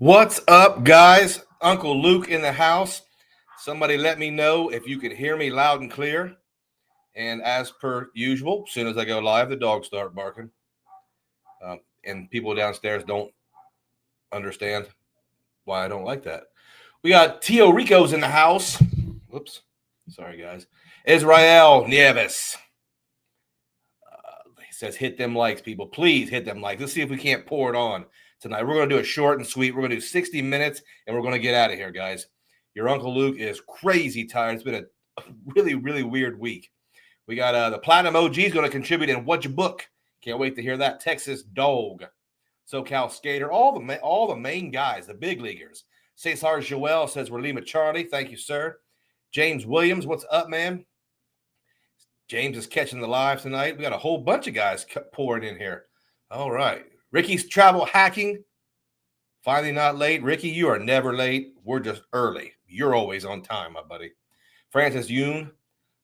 What's up, guys? Uncle Luke in the house. Somebody let me know if you can hear me loud and clear. And as per usual, as soon as I go live, the dogs start barking. And people downstairs don't understand why I don't like that. We got Tio Rico's in the house. Whoops. Sorry, guys. Israel Nieves. He says, hit them likes, people. Please hit them likes. Let's see if we can't pour it on tonight. We're going to do it short and sweet. We're going to do 60 minutes, and we're going to get out of here, guys. Your Uncle Luke is crazy tired. It's been a really, really weird week. We got the Platinum OG is going to contribute in What's Your Book. Can't wait to hear that. Texas Dog, SoCal Skater, all the main guys, the big leaguers. Cesar Joel says, we're Lima Charlie. Thank you, sir. James Williams, what's up, man? James is catching the live tonight. We got a whole bunch of guys pouring in here. All right. Ricky's Travel Hacking. Finally not late. Ricky, you are never late. We're just early. You're always on time, my buddy. Francis Yoon.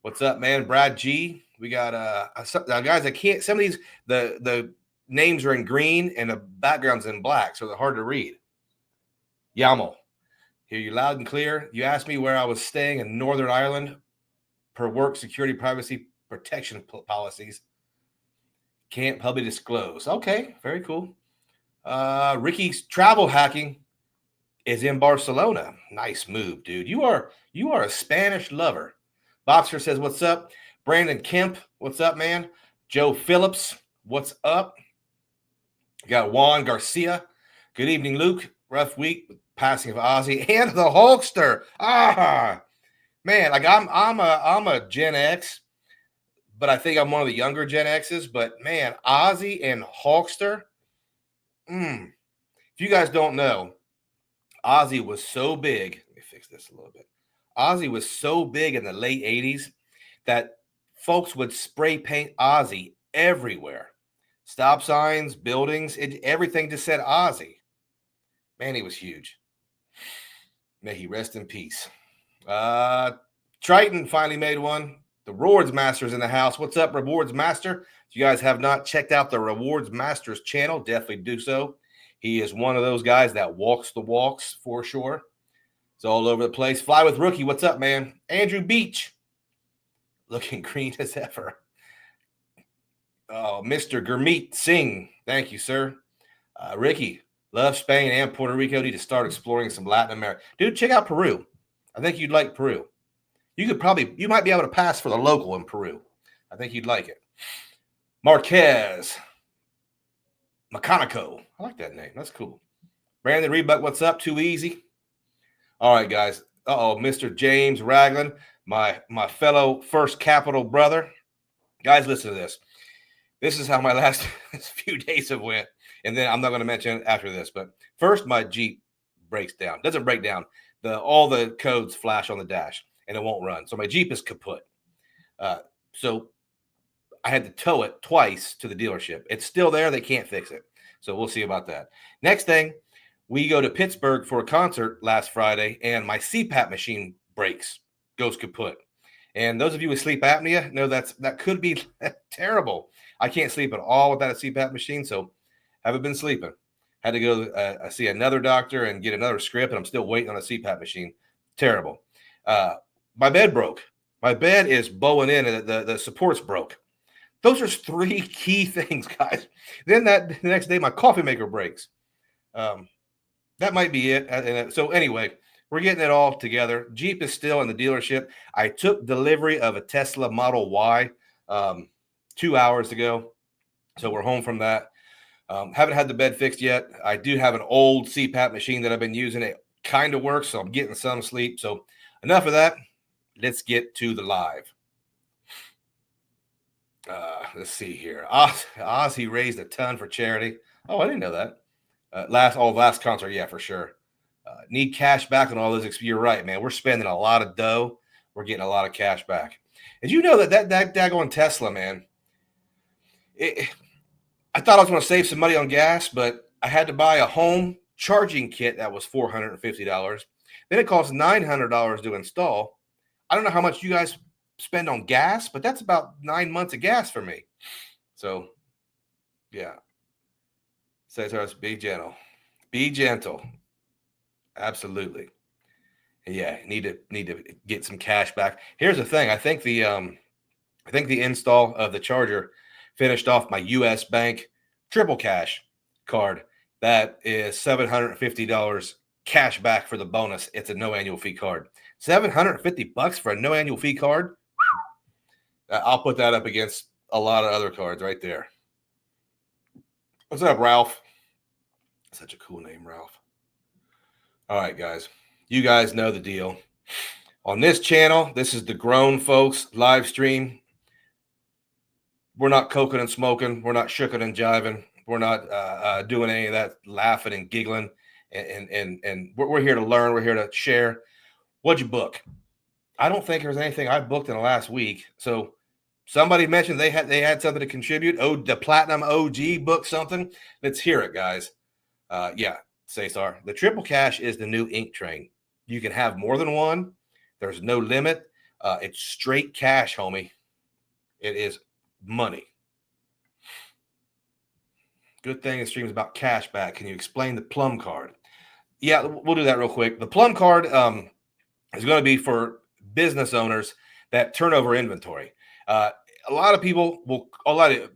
What's up, man? Brad G. We got guys that can't. Some of these, the names are in green and the background's in black, so they're hard to read. Yamo. Hear you loud and clear. You asked me where I was staying in Northern Ireland per work security privacy protection policies. Can't publicly disclose. Okay, very cool. Ricky's Travel Hacking is in Barcelona. Nice move, dude. You are a Spanish lover. Boxer says, what's up? Brandon Kemp, what's up, man? Joe Phillips, what's up? You got Juan Garcia. Good evening, Luke. Rough week with passing of Ozzy and the Hulkster. Man, like I'm a Gen X, but I think I'm one of the younger Gen X's. But man, Ozzy and Hulkster. If you guys don't know, Ozzy was so big. Let me fix this a little bit. Ozzy was so big in the late 80s that folks would spray paint Ozzy everywhere. Stop signs, buildings, everything just said Ozzy. Man, he was huge. May he rest in peace. Triton finally made one. The Rewards Master's in the house. What's up, Rewards Master? If you guys have not checked out the Rewards Master's channel, definitely do so. He is one of those guys that walks the walks for sure. It's all over the place. Fly with Rookie. What's up, man? Andrew Beach. Looking green as ever. Oh, Mr. Gurmeet Singh. Thank you, sir. Ricky, love Spain and Puerto Rico. Need to start exploring some Latin America. Dude, check out Peru. I think you'd like Peru. You might be able to pass for the local in Peru. I think you'd like it. Marquez. Mecanico. I like that name. That's cool. Brandon Rebuck, what's up? Too easy. All right, guys. Mr. James Ragland, my fellow First Capital brother. Guys, listen to this. This is how my last few days have went. And then I'm not going to mention it after this. But first, my Jeep breaks down. Doesn't break down. All the codes flash on the dash, and it won't run. So my Jeep is kaput. So I had to tow it twice to the dealership. It's still there. They can't fix it. So we'll see about that. Next thing, we go to Pittsburgh for a concert last Friday, and my CPAP machine breaks, goes kaput. And those of you with sleep apnea know that could be terrible. I can't sleep at all without a CPAP machine, so haven't been sleeping. Had to go see another doctor and get another script, and I'm still waiting on a CPAP machine. Terrible. My bed broke. My bed is bowing in, and the supports broke. Those are three key things, guys. Then the next day, my coffee maker breaks. That might be it. So anyway, we're getting it all together. Jeep is still in the dealership. I took delivery of a Tesla Model Y 2 hours ago. So we're home from that. Haven't had the bed fixed yet. I do have an old CPAP machine that I've been using. It kind of works, so I'm getting some sleep. So enough of that. Let's get to the live. Let's see here. Ozzy raised a ton for charity. Oh, I didn't know that. Last concert, yeah, for sure. Need cash back on all those. You're right, man. We're spending a lot of dough. We're getting a lot of cash back. Did you know that daggone Tesla, man? I thought I was going to save some money on gas, but I had to buy a home charging kit that was $450. Then it costs $900 to install. I don't know how much you guys spend on gas, but that's about 9 months of gas for me. So, yeah. Says to us, be gentle. Be gentle. Absolutely. Yeah, need to get some cash back. Here's the thing. I think the install of the charger finished off my US Bank triple cash card. That is $750 cash back for the bonus. It's a no annual fee card. $750 for a no annual fee card. I'll put that up against a lot of other cards right there. What's up, Ralph? Such a cool name, Ralph. All right, guys. You guys know the deal. On this channel, this is the Grown Folks live stream. We're not coking and smoking. We're not shooking and jiving. We're not doing any of that laughing and giggling. And we're here to learn. We're here to share. What'd you book? I don't think there's anything I booked in the last week. So somebody mentioned they had something to contribute. Oh, the Platinum OG booked something. Let's hear it, guys. Yeah, Cesar. The triple cash is the new ink train. You can have more than one. There's no limit. It's straight cash, homie. It is money. Good thing the stream is about cash back. Can you explain the plum card? Yeah, we'll do that real quick. The plum card is going to be for business owners that turn over inventory. A lot of people will, a lot of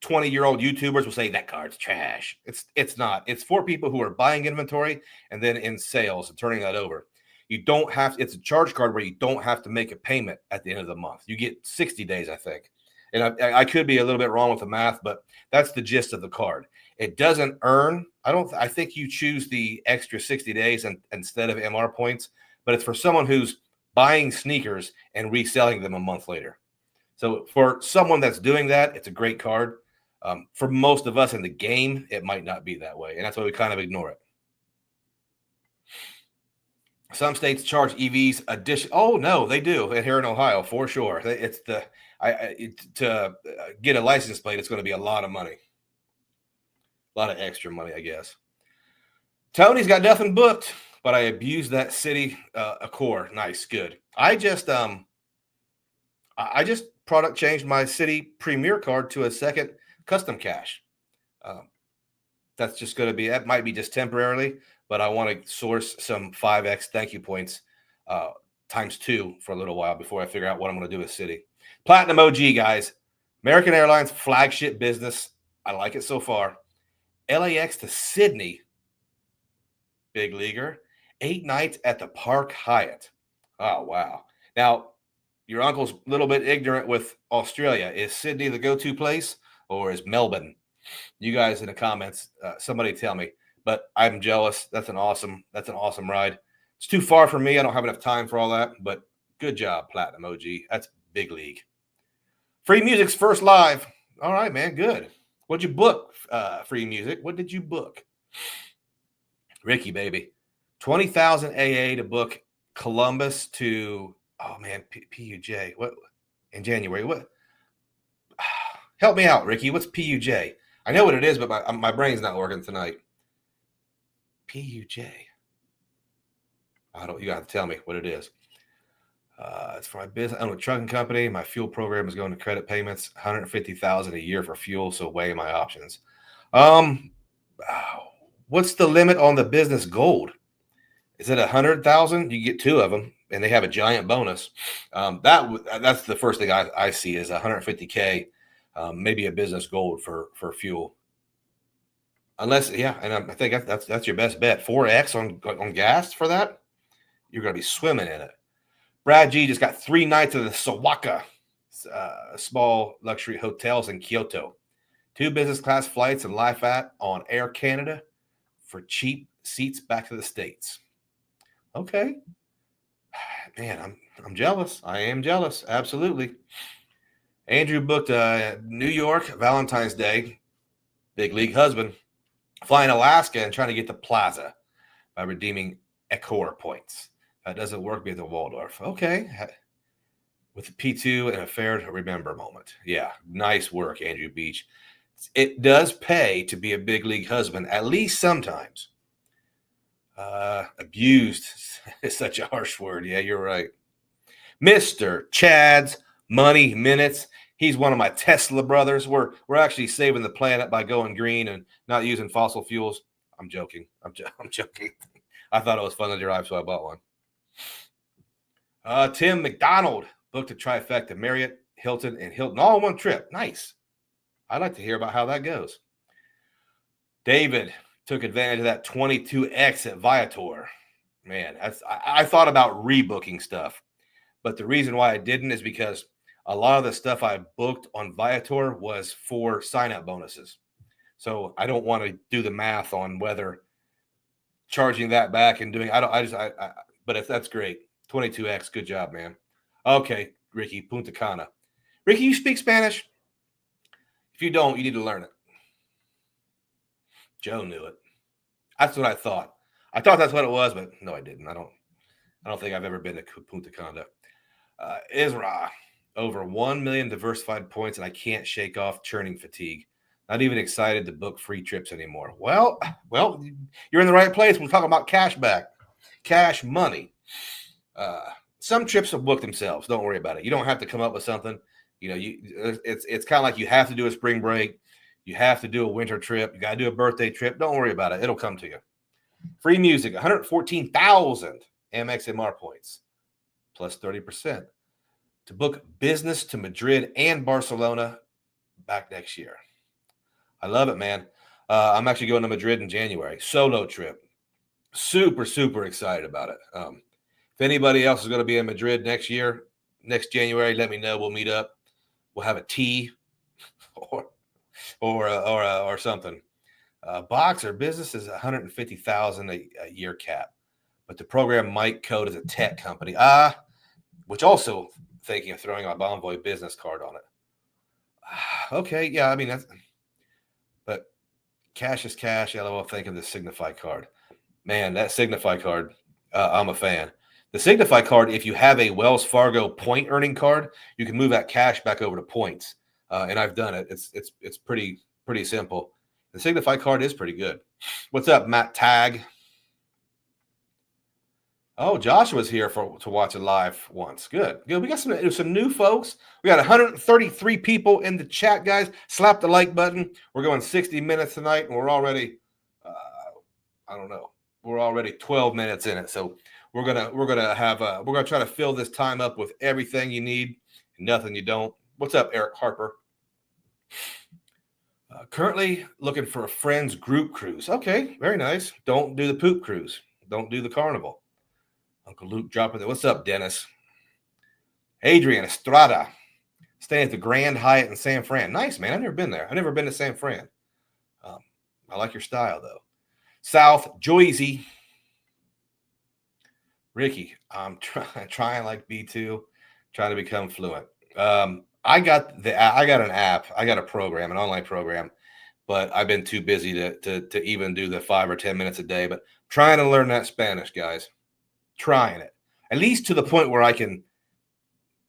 20-year-old YouTubers will say that card's trash. It's not. It's for people who are buying inventory and then in sales and turning that over. You don't have, it's a charge card where you don't have to make a payment at the end of the month. You get 60 days, I think. And I could be a little bit wrong with the math, but that's the gist of the card. It doesn't earn. I think you choose the extra 60 days instead of MR points, but it's for someone who's buying sneakers and reselling them a month later. So for someone that's doing that, it's a great card. For most of us in the game, it might not be that way. And that's why we kind of ignore it. Some states charge EVs addition. Oh no, they do. Here in Ohio, for sure. It's to get a license plate. It's going to be a lot of money, a lot of extra money, I guess. Tony's got nothing booked, but I abused that city Accor. Nice, good. I just product changed my city Premier card to a second custom cash. That's just going to be. That might be just temporarily. But I want to source some 5X thank you points times 2 for a little while before I figure out what I'm going to do with City. Platinum OG, guys. American Airlines flagship business. I like it so far. LAX to Sydney. Big leaguer. 8 nights at the Park Hyatt. Oh, wow. Now, your uncle's a little bit ignorant with Australia. Is Sydney the go-to place or is Melbourne? You guys in the comments, somebody tell me. But I'm jealous. That's an awesome ride. It's too far for me. I don't have enough time for all that. But good job, Platinum OG. That's big league. Free Music's first live. All right, man. Good. What'd you book, Free Music? What did you book? Ricky, baby. 20,000 AA to book Columbus to, oh, man, PUJ. What? In January. What? Help me out, Ricky. What's PUJ? I know what it is, but my brain's not working tonight. PUJ. You got to tell me what it is. It's for my business. I'm a trucking company. My fuel program is going to credit payments, $150,000 a year for fuel. So weigh my options. What's the limit on the business gold? Is it 100,000? You get 2 of them, and they have a giant bonus. That's the first thing I see is 150K, maybe a business gold for fuel. Unless, yeah, and I think that's your best bet. 4X on gas for that, you're going to be swimming in it. Brad G just got 3 nights of the Sawaka, small luxury hotels in Kyoto. 2 business class flights and life on Air Canada for cheap seats back to the States. Okay, man, I'm jealous. I am jealous. Absolutely. Andrew booked New York Valentine's Day. Big league husband. Flying Alaska and trying to get the Plaza by redeeming Accor points. That doesn't work, be at the Waldorf. Okay. With the P2 and a fair to remember moment. Yeah, nice work, Andrew Beach. It does pay to be a big league husband, at least sometimes. Abused is such a harsh word. Yeah, you're right. Mr. Chad's Money Minutes. He's one of my Tesla brothers. We're actually saving the planet by going green and not using fossil fuels. I'm joking. I'm joking. I thought it was fun to drive, so I bought one. Tim McDonald booked a trifecta, Marriott, Hilton, and Hilton all in one trip. Nice. I'd like to hear about how that goes. David took advantage of that 22X at Viator. Man, I thought about rebooking stuff, but the reason why I didn't is because a lot of the stuff I booked on Viator was for sign-up bonuses. So I don't want to do the math on whether charging that back and doing, but if that's great. 22X, good job, man. Okay, Ricky, Punta Cana. Ricky, you speak Spanish? If you don't, you need to learn it. Joe knew it. That's what I thought. I thought that's what it was, but no, I didn't. I don't think I've ever been to Punta Cana. Isra, over 1 million diversified points, and I can't shake off churning fatigue. Not even excited to book free trips anymore. Well, you're in the right place. We're talking about cash back, cash money. Some trips will book themselves. Don't worry about it. You don't have to come up with something. You know, it's kind of like you have to do a spring break. You have to do a winter trip. You got to do a birthday trip. Don't worry about it. It'll come to you. Free music, 114,000 Amex MR points, plus 30%. To book business to Madrid and Barcelona back next year. I love it, man. I'm actually going to Madrid in January. Solo trip. Super, super excited about it. If anybody else is going to be in Madrid next January, let me know. We'll meet up. We'll have a tea or something. Boxer business is 150,000 a year cap, but the program might code as a tech company. Which also thinking of throwing a Bonvoy business card on it. Okay, yeah, I mean but cash is cash. LOL, think of the Signify card. Man, that Signify card, I'm a fan. The Signify card, if you have a Wells Fargo point earning card, you can move that cash back over to points. And I've done it. It's pretty simple. The Signify card is pretty good. What's up, Matt Tag? Oh, Joshua's here to watch it live once. Good. We got some new folks. We got 133 people in the chat, guys. Slap the like button. We're going 60 minutes tonight, and we're already, we're already 12 minutes in it. So we're gonna try to fill this time up with everything you need and nothing you don't. What's up, Eric Harper? Currently looking for a friend's group cruise. Okay, very nice. Don't do the poop cruise. Don't do the carnival. Uncle Luke dropping it. What's up, Dennis? Adrian Estrada, staying at the Grand Hyatt in San Fran. Nice, man. I've never been there. I've never been to San Fran. I like your style, though. South Joyzy. Ricky, I'm trying like B2, trying to become fluent. I got an app. I got a program, an online program, but I've been too busy to even do the 5 or 10 minutes a day. But trying to learn that Spanish, guys. Trying it, at least to the point where I can,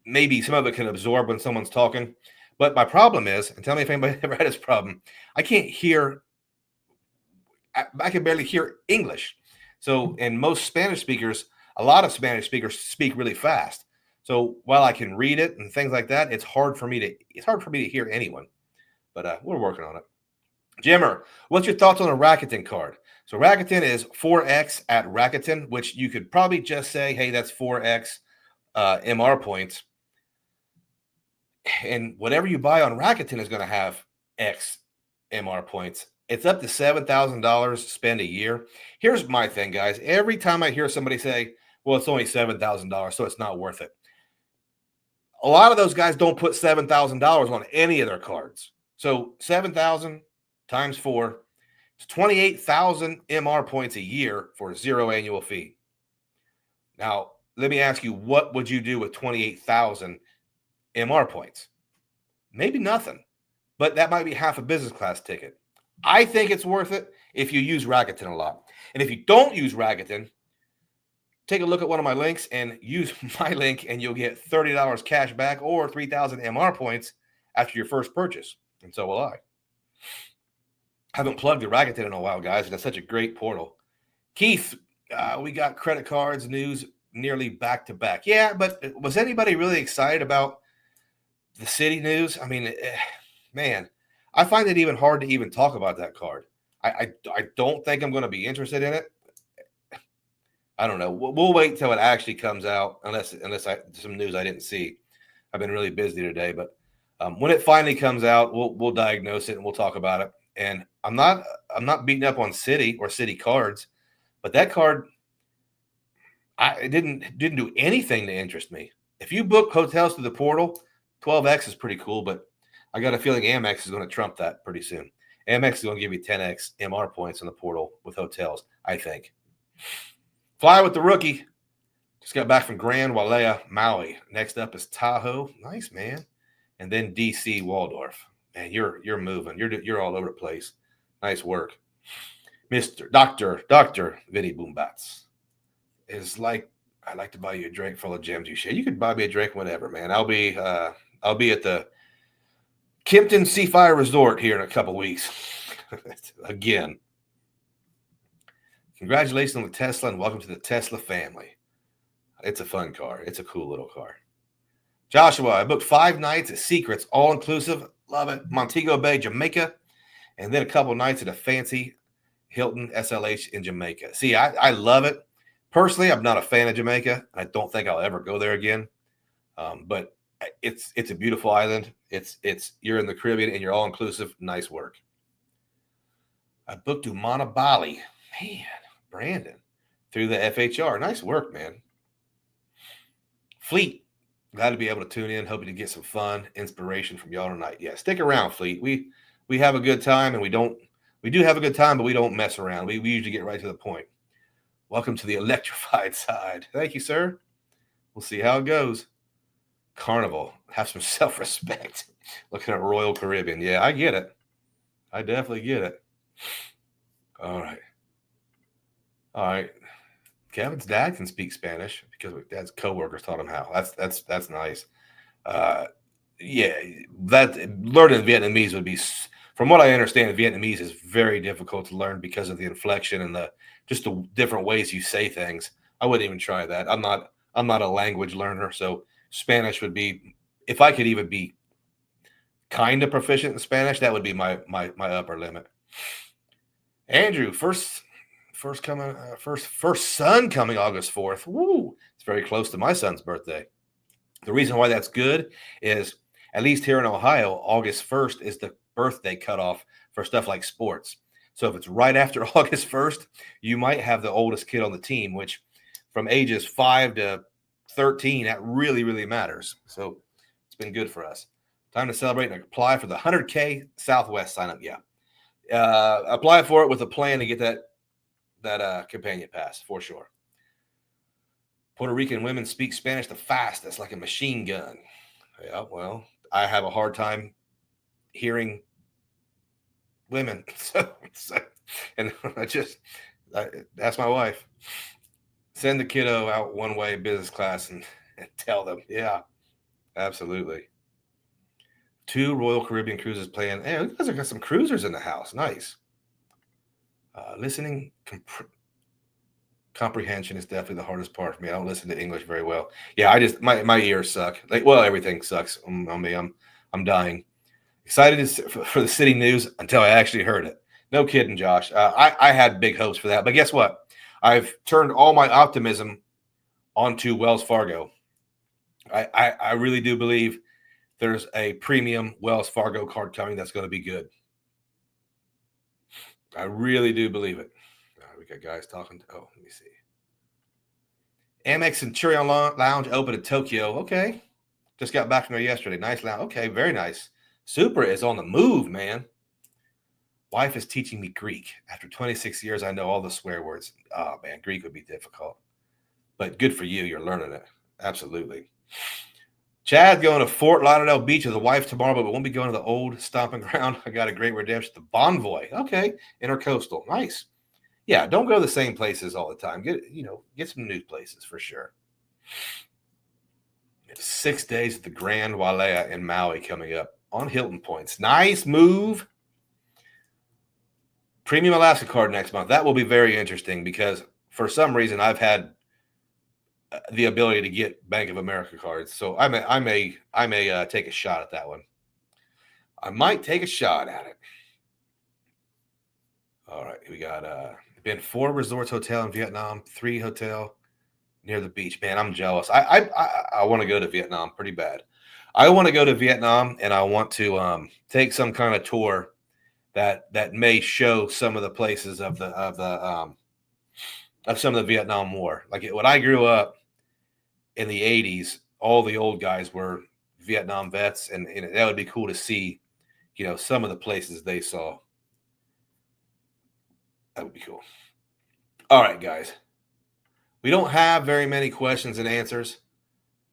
maybe some of it can absorb when someone's talking. But my problem is, and tell me if anybody ever had this problem, I can't hear, I can barely hear English. So, and most Spanish speakers, a lot of Spanish speakers speak really fast. So while I can read it and things like that, it's hard for me to hear anyone. But we're working on it. Jimmer, what's your thoughts on a Rakuten card? So Rakuten is 4X at Rakuten, which you could probably just say, hey, that's 4X MR points. And whatever you buy on Rakuten is going to have X MR points. It's up to $7,000 spend a year. Here's my thing, guys. Every time I hear somebody say, well, it's only $7,000, so it's not worth it. A lot of those guys don't put $7,000 on any of their cards. So 7,000 times 4. It's 28,000 MR points a year for 0 annual fee. Now, let me ask you, what would you do with 28,000 MR points? Maybe nothing, but that might be half a business class ticket. I think it's worth it if you use Rakuten a lot. And if you don't use Rakuten, take a look at one of my links and use my link, and you'll get $30 cash back or 3,000 MR points after your first purchase. And so will I. Haven't plugged the Rakuten in a while, guys. That's such a great portal. Keith, we got credit cards news nearly back to back. Yeah, but was anybody really excited about the Citi news? I mean, man, I find it even hard to even talk about that card. I don't think I'm going to be interested in it. I don't know. We'll wait till it actually comes out, unless some news I didn't see. I've been really busy today, but when it finally comes out, we'll diagnose it and we'll talk about it. And I'm not beating up on City or City Cards, but that card, it didn't do anything to interest me. If you book hotels through the portal, 12x is pretty cool, but I got a feeling Amex is going to trump that pretty soon. Amex is going to give you 10x MR points in the portal with hotels, I think. Fly with the rookie. Just got back from Grand Wailea, Maui. Next up is Tahoe. Nice, man. And then DC Waldorf. Man, you're moving. You're all over the place. Nice work. Mr. Dr. Vinny Boombats is like, I'd like to buy you a drink full of gems you share. You could buy me a drink whenever, man. I'll be at the Kimpton Sapphire Resort here in a couple weeks. Again. Congratulations on the Tesla and welcome to the Tesla family. It's a fun car. It's a cool little car. Joshua, I booked 5 nights at Secrets, all inclusive. Love it. Montego Bay, Jamaica. And then a couple nights at a fancy Hilton SLH in Jamaica. See, I love it. Personally, I'm not a fan of Jamaica. I don't think I'll ever go there again. But it's a beautiful island. You're in the Caribbean and you're all inclusive. Nice work. I booked Umana, Bali. Man, Brandon, through the FHR. Nice work, man. Fleet, glad to be able to tune in. Hoping to get some fun, inspiration from y'all tonight. Yeah, stick around, Fleet. We have a good time, and we do have a good time, but we don't mess around. We usually get right to the point. Welcome to the electrified side. Thank you, sir. We'll see how it goes. Carnival, have some self-respect. Looking at Royal Caribbean. Yeah, I get it. I definitely get it. All right. Kevin's dad can speak Spanish because dad's coworkers taught him how. That's nice. Yeah, that learning Vietnamese would be, from what I understand, Vietnamese is very difficult to learn because of the inflection and the different ways you say things. I wouldn't even try that. I'm not a language learner, so Spanish would be, if I could even be kind of proficient in Spanish, that would be my upper limit. Andrew, first son coming August 4th. Woo! It's very close to my son's birthday. The reason why that's good is, at least here in Ohio, August 1st is the birthday cutoff for stuff like sports. So if it's right after August 1st, you might have the oldest kid on the team, which from ages 5 to 13, that really, really matters. So it's been good for us. Time to celebrate and apply for the 100K Southwest sign-up. Yeah. Apply for it with a plan to get that companion pass for sure. Puerto Rican women speak Spanish the fastest, like a machine gun. Yeah, well, I have a hard time hearing women. And I ask my wife, send the kiddo out one way business class and tell them. Yeah, absolutely. 2 Royal Caribbean cruises planned. Hey, you guys have got some cruisers in the house. Nice. Listening comprehension is definitely the hardest part for me. I don't listen to English very well. Yeah, my ears suck. Everything sucks on me. I'm dying. Excited for the city news until I actually heard it. No kidding, Josh. I had big hopes for that, but guess what? I've turned all my optimism onto Wells Fargo. I really do believe there's a premium Wells Fargo card coming that's going to be good. I really do believe it. We got guys talking. Let me see. Amex Centurion Lounge open in Tokyo. Okay. Just got back from there yesterday. Nice lounge. Okay, very nice. Super is on the move, man. Wife is teaching me Greek. After 26 years, I know all the swear words. Oh, man, Greek would be difficult. But good for you. You're learning it. Absolutely. Chad's going to Fort Lauderdale Beach with the wife tomorrow, but we won't be going to the old stomping ground. I got a great redemption. The Bonvoy. Okay. Intercoastal. Nice. Yeah, don't go to the same places all the time. Get some new places for sure. 6 days at the Grand Wailea in Maui coming up on Hilton Points. Nice move. Premium Alaska card next month. That will be very interesting because for some reason I've had the ability to get Bank of America cards. So I may take a shot at that one. I might take a shot at it. All right, we got been 4 resorts hotel in Vietnam, 3 hotel near the beach. Man, I'm jealous. I want to go to Vietnam pretty bad. I want to go to Vietnam, and I want to take some kind of tour that may show some of the places of some of the Vietnam War. Like when I grew up in the 80s, all the old guys were Vietnam vets, and that would be cool to see, some of the places they saw. That would be cool. All right, guys. We don't have very many questions and answers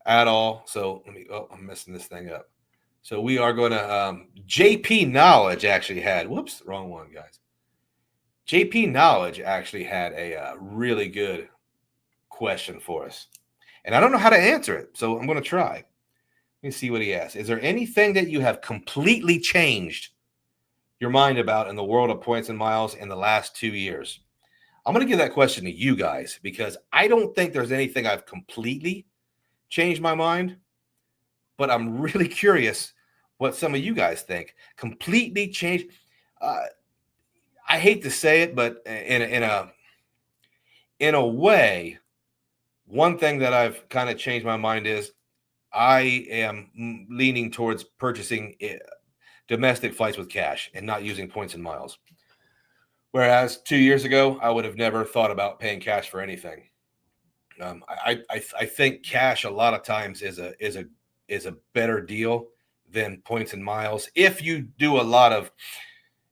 at all. So I'm messing this thing up. So we are going to, JP Knowledge actually had, whoops, wrong one, guys. JP Knowledge actually had a really good question for us. And I don't know how to answer it, so I'm going to try. Let me see what he asked. Is there anything that you have completely changed your mind about in the world of points and miles in the last 2 years? I'm going to give that question to you guys because I don't think there's anything I've completely changed my mind, but I'm really curious what some of you guys think. Completely changed. I hate to say it, but in a way, one thing that I've kind of changed my mind is I am leaning towards purchasing domestic flights with cash and not using points and miles. Whereas 2 years ago, I would have never thought about paying cash for anything. I think cash a lot of times is a better deal than points and miles if you do a lot of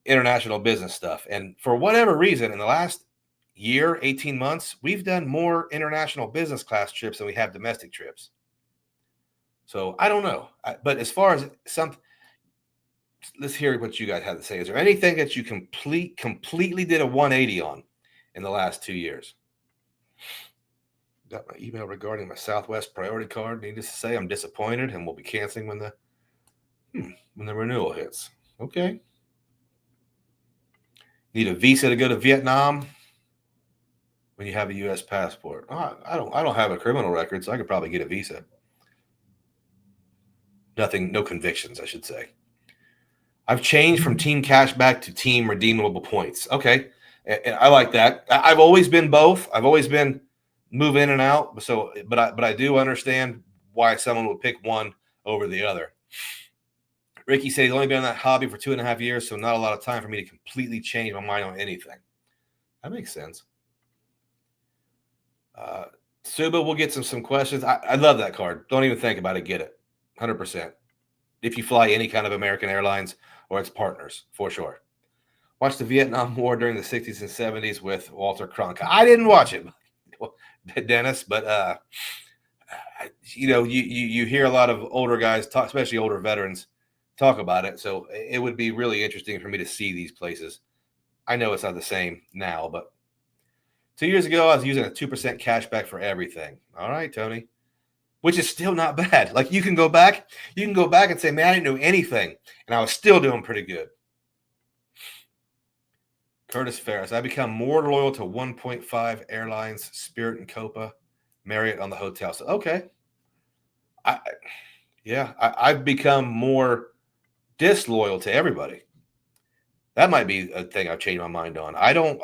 international business stuff. And for whatever reason, in the last year, 18 months, we've done more international business class trips than we have domestic trips. So I don't know. But as far as let's hear what you guys have to say. Is there anything that you completely did a 180 on in the last 2 years? Got my email regarding my Southwest priority card. Needless to say, I'm disappointed and will be canceling when the renewal hits. Okay. Need a visa to go to Vietnam when you have a U.S. passport. I don't have a criminal record, so I could probably get a visa. No convictions, I should say. I've changed from team cashback to team redeemable points. Okay, and I like that. I've always been both. I've always been move in and out. So, but I do understand why someone would pick one over the other. Ricky said he's only been in that hobby for 2.5 years, so not a lot of time for me to completely change my mind on anything. That makes sense. Suba, we'll get some questions. I love that card. Don't even think about it. Get it. 100%. If you fly any kind of American Airlines or its partners, for sure. Watched the Vietnam War during the 60s and 70s with Walter Cronkite. I didn't watch it, Dennis, but you hear a lot of older guys talk, especially older veterans, talk about it. So it would be really interesting for me to see these places. I know it's not the same now, but 2 years ago, I was using a 2% cash back for everything. All right, Tony. Which is still not bad. Like you can go back and say, man, I didn't know anything. And I was still doing pretty good. Curtis Ferris, I become more loyal to 1.5 airlines, Spirit and Copa, Marriott on the hotel. So, okay. I've become more disloyal to everybody. That might be a thing I've changed my mind on. I don't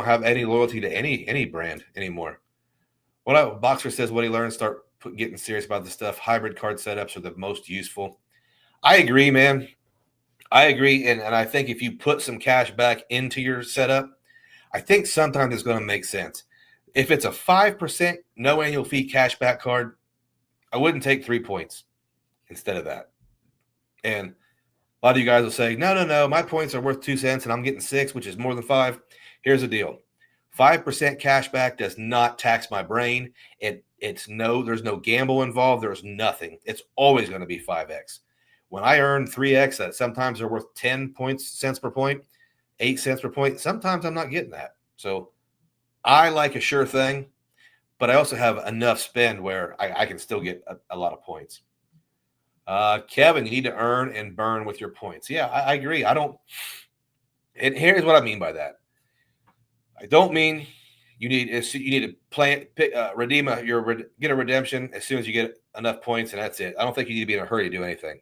have any loyalty to any brand anymore. Boxer says what he learned, start getting serious about this stuff. Hybrid card setups are the most useful. I agree, man. I agree. And I think if you put some cash back into your setup, I think sometimes it's going to make sense. If it's a 5% no annual fee cashback card, I wouldn't take 3 points instead of that. And a lot of you guys will say, no, my points are worth 2 cents and I'm getting 6, which is more than 5. Here's the deal. 5% cashback does not tax my brain. There's no gamble involved. There's nothing. It's always going to be 5x. When I earn 3x, that sometimes are worth 10 cents per point, 8 cents per point. Sometimes I'm not getting that. So I like a sure thing, but I also have enough spend where I can still get a lot of points. Kevin, you need to earn and burn with your points. Yeah, I agree. And here's what I mean by that. I don't mean you need to get a redemption as soon as you get enough points, and that's it. I don't think you need to be in a hurry to do anything.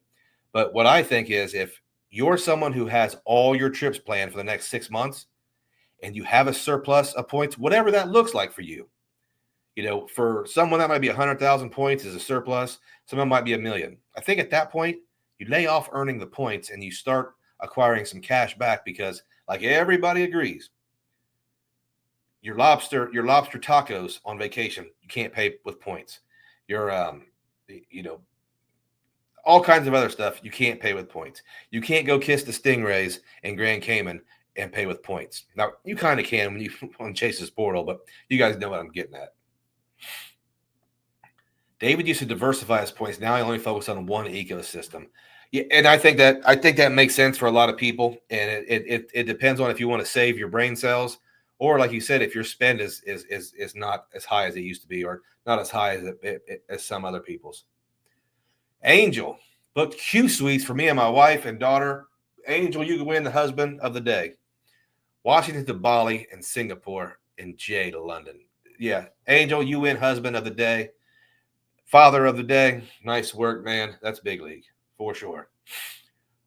But what I think is if you're someone who has all your trips planned for the next 6 months and you have a surplus of points, whatever that looks like for you. For someone that might be 100,000 points is a surplus. Someone might be 1,000,000. I think at that point, you lay off earning the points and you start acquiring some cash back because, like everybody agrees, your lobster tacos on vacation, you can't pay with points. Your all kinds of other stuff you can't pay with points. You can't go kiss the stingrays in Grand Cayman and pay with points. Now, you kind of can when you on Chase's portal, but you guys know what I'm getting at. David used to diversify his points. Now he only focuses on one ecosystem. Yeah, and I think that makes sense for a lot of people. And it depends on if you want to save your brain cells, or like you said, if your spend is not as high as it used to be, or not as high as some other people's. Angel booked Q suites for me and my wife and daughter. Angel, you can win the husband of the day. Washington to Bali and Singapore, and Jay to London. Yeah, Angel, you win husband of the day. Father of the day. Nice work, man. That's big league for sure.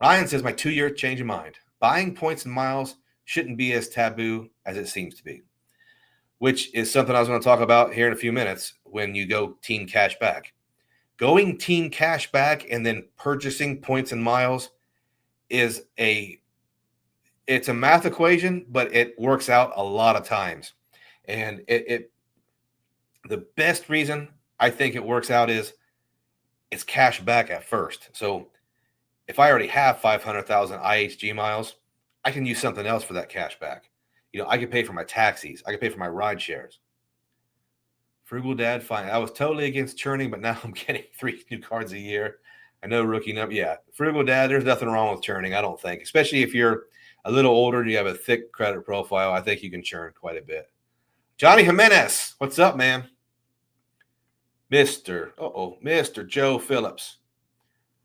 Ryan says, my 2-year change of mind. Buying points and miles shouldn't be as taboo as it seems to be, which is something I was going to talk about here in a few minutes when you go team cash back. Going team cash back and then purchasing points and miles it's a math equation, but it works out a lot of times. And the best reason I think it works out is it's cash back at first. So if I already have 500,000 IHG miles, I can use something else for that cash back. I can pay for my taxis. I can pay for my ride shares. Frugal Dad, fine. I was totally against churning, but now I'm getting 3 new cards a year. I know rookie number. Yeah, Frugal Dad, there's nothing wrong with churning, I don't think. Especially if you're a little older and you have a thick credit profile, I think you can churn quite a bit. Johnny Jimenez, what's up, man? Mr. Joe Phillips.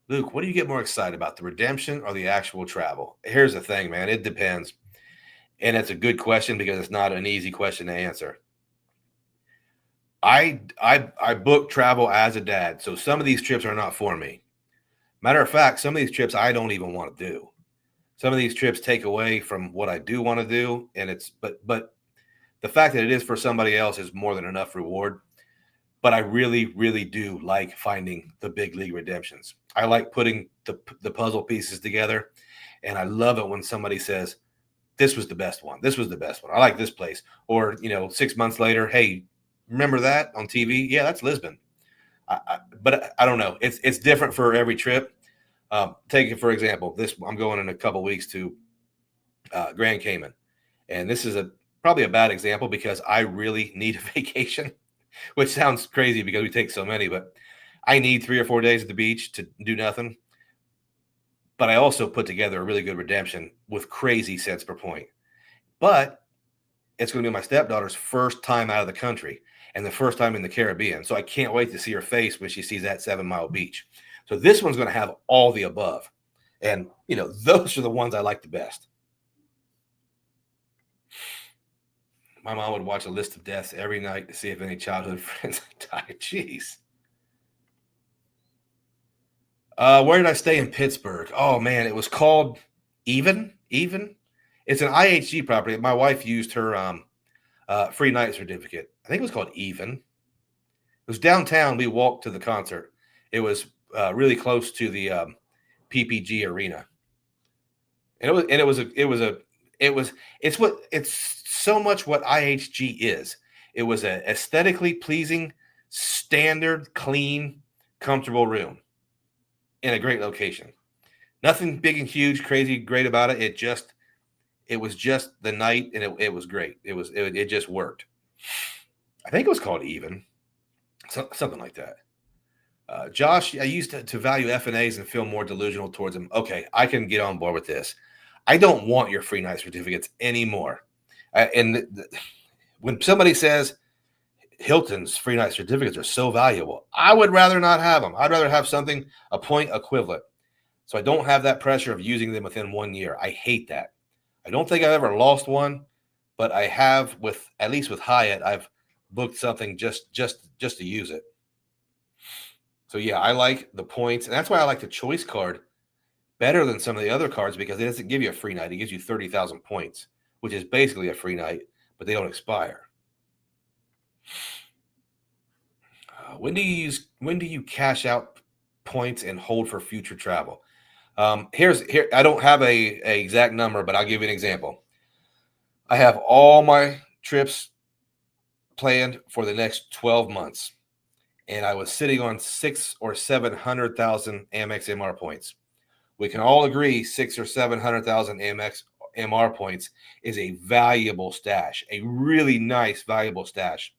Luke, what do you get more excited about, the redemption or the actual travel? Here's the thing, man. It depends. And it's a good question because it's not an easy question to answer. I book travel as a dad, so some of these trips are not for me. Matter of fact, some of these trips I don't even want to do. Some of these trips take away from what I do want to do, and but the fact that it is for somebody else is more than enough reward. But I really, really do like finding the big league redemptions. I like putting the puzzle pieces together, and I love it when somebody says, this was the best one. This was the best one. I like this place. Or, 6 months later, hey, remember that on TV? Yeah, that's Lisbon. But I don't know. It's different for every trip. Take it, for example, I'm going in a couple of weeks to Grand Cayman. And this is probably a bad example because I really need a vacation. Which sounds crazy because we take so many, but I need 3 or 4 days at the beach to do nothing. But I also put together a really good redemption with crazy cents per point. But it's going to be my stepdaughter's first time out of the country and the first time in the Caribbean. So I can't wait to see her face when she sees that 7-mile beach. So this one's going to have all the above. And, those are the ones I like the best. My mom would watch a list of deaths every night to see if any childhood friends died. Jeez. Where did I stay in Pittsburgh? Oh, man, it was called Even. It's an IHG property. My wife used her free night certificate. I think it was called Even. It was downtown. We walked to the concert. It was really close to the PPG arena. It's so much what IHG is. It was an aesthetically pleasing, standard, clean, comfortable room in a great location. Nothing big and huge, crazy, great about it. It was just the night, and it was great. It just worked. I think it was called Even, something like that. Josh, I used to value F&As and feel more delusional towards them. Okay, I can get on board with this. I don't want your free night certificates anymore. When somebody says Hilton's free night certificates are so valuable, I would rather not have them. I'd rather have something, a point equivalent. So I don't have that pressure of using them within 1 year. I hate that. I don't think I've ever lost one, but I have at least with Hyatt, I've booked something just to use it. So yeah, I like the points, and that's why I like the choice card, better than some of the other cards because it doesn't give you a free night. It gives you 30,000 points, which is basically a free night, but they don't expire. When do you cash out points and hold for future travel? Here I don't have a exact number, but I'll give you an example. I have all my trips planned for the next 12 months, and I was sitting on 600,000 or 700,000 Amex MR points. We can all agree 600,000 or 700,000 Amex MR points is a valuable stash, a really nice, valuable stash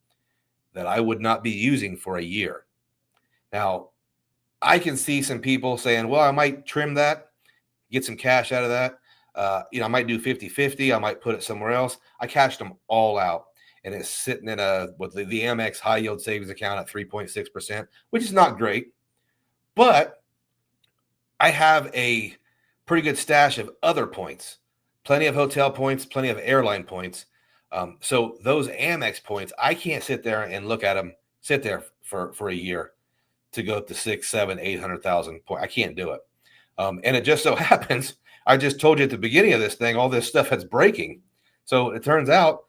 that I would not be using for a year. Now, I can see some people saying, well, I might trim that, get some cash out of that. I might do 50-50. I might put it somewhere else. I cashed them all out, and it's sitting in with the Amex high yield savings account at 3.6%, which is not great, but I have a pretty good stash of other points, plenty of hotel points, plenty of airline points. So those Amex points, I can't sit there and look at them, sit there for a year to go up to 6, 7, 800,000 points. I can't do it. And it just so happens, I just told you at the beginning of this thing, all this stuff that's breaking. So it turns out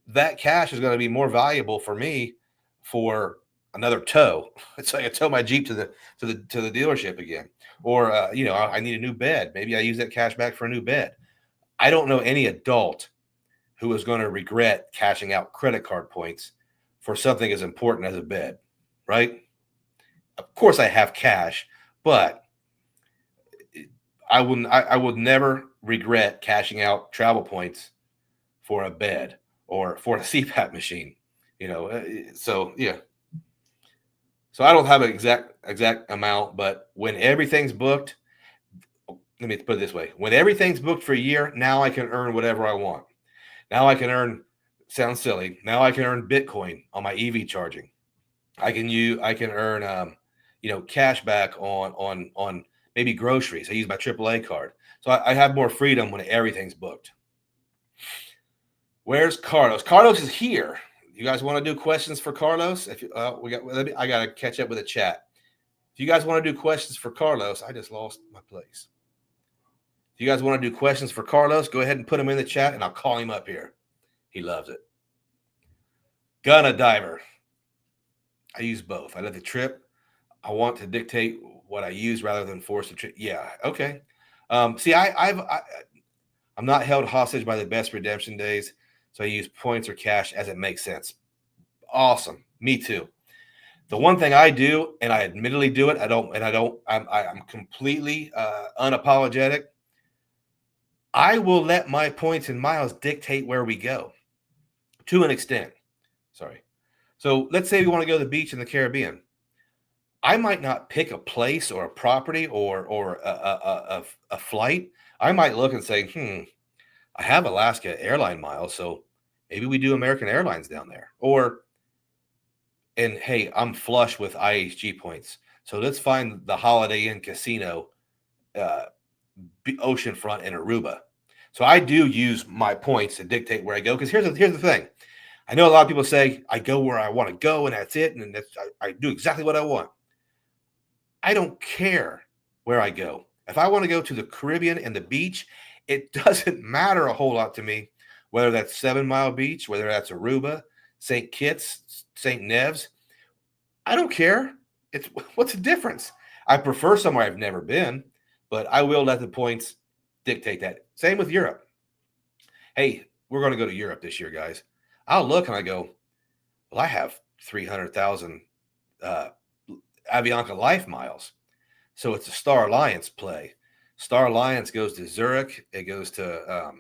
that cash is going to be more valuable for me for another tow. It's like I tow my Jeep to the dealership again, or I need a new bed. Maybe I use that cash back for a new bed. I don't know any adult who is going to regret cashing out credit card points for something as important as a bed, right? Of course, I have cash, but I would never regret cashing out travel points for a bed or for a CPAP machine, So yeah. So I don't have an exact amount, but when everything's booked, let me put it this way: when everything's booked for a year, now I can earn whatever I want. Now I can earn. Sounds silly. Now I can earn Bitcoin on my EV charging. I can earn cash back on maybe groceries. I use my AAA card. So I have more freedom when everything's booked. Where's Carlos? Carlos is here. You guys want to do questions for Carlos? If I got to catch up with the chat. If you guys want to do questions for Carlos, I just lost my place. If you guys want to do questions for Carlos, go ahead and put him in the chat, and I'll call him up here. He loves it. Gunna diver. I use both. I let the trip. I want to dictate what I use rather than force the trip. Yeah. Okay. See, I'm not held hostage by the best redemption days, so I use points or cash as it makes sense. Awesome. Me too. The one thing I do, and I admittedly do it, I'm completely unapologetic. I will let my points and miles dictate where we go to an extent. Sorry. So let's say we want to go to the beach in the Caribbean. I might not pick a place or a property or a flight. I might look and say, I have Alaska airline miles, so maybe we do American Airlines down there. And hey, I'm flush with IHG points, so let's find the Holiday Inn Casino, oceanfront in Aruba. So I do use my points to dictate where I go, because here's the thing. I know a lot of people say I go where I want to go and that's it, and I do exactly what I want. I don't care where I go. If I want to go to the Caribbean and the beach, it doesn't matter a whole lot to me whether that's 7 Mile Beach, whether that's Aruba, St. Kitts, St. Neves. I don't care. What's the difference? I prefer somewhere I've never been, but I will let the points dictate that. Same with Europe. Hey, we're going to go to Europe this year, guys. I'll look and I go, well, I have 300,000 Avianca Life miles. So it's a Star Alliance play. Star Alliance goes to Zurich. It goes to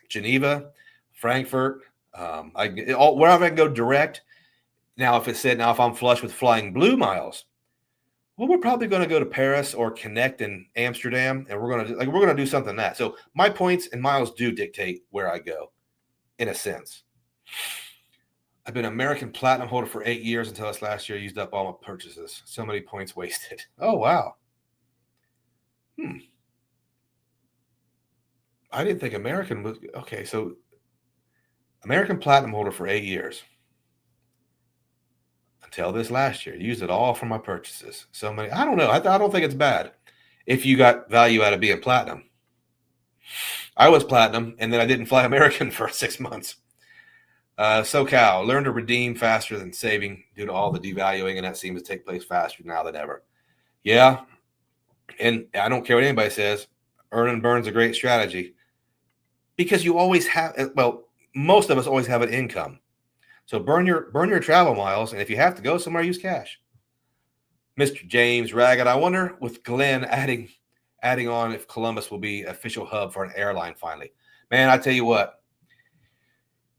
Geneva, Frankfurt. Wherever I can go direct. Now, if I'm flush with flying blue miles, well, we're probably going to go to Paris or connect in Amsterdam, and we're going to do something that. So my points and miles do dictate where I go, in a sense. I've been an American Platinum holder for 8 years until this last year. I used up all my purchases. So many points wasted. Oh, wow. I didn't think American was okay. So American Platinum holder for 8 years. until this last year. Used it all for my purchases. So many. I don't know. I don't think it's bad if you got value out of being platinum. I was platinum, and then I didn't fly American for 6 months. SoCal, learn to redeem faster than saving due to all the devaluing, and that seems to take place faster now than ever. Yeah, and I don't care what anybody says, earn and burn's a great strategy because you always have, well, most of us always have an income. So burn your travel miles, and if you have to go somewhere, use cash. Mr. James Ragged, I wonder with Glenn adding on if Columbus will be official hub for an airline finally. Man, I tell you what,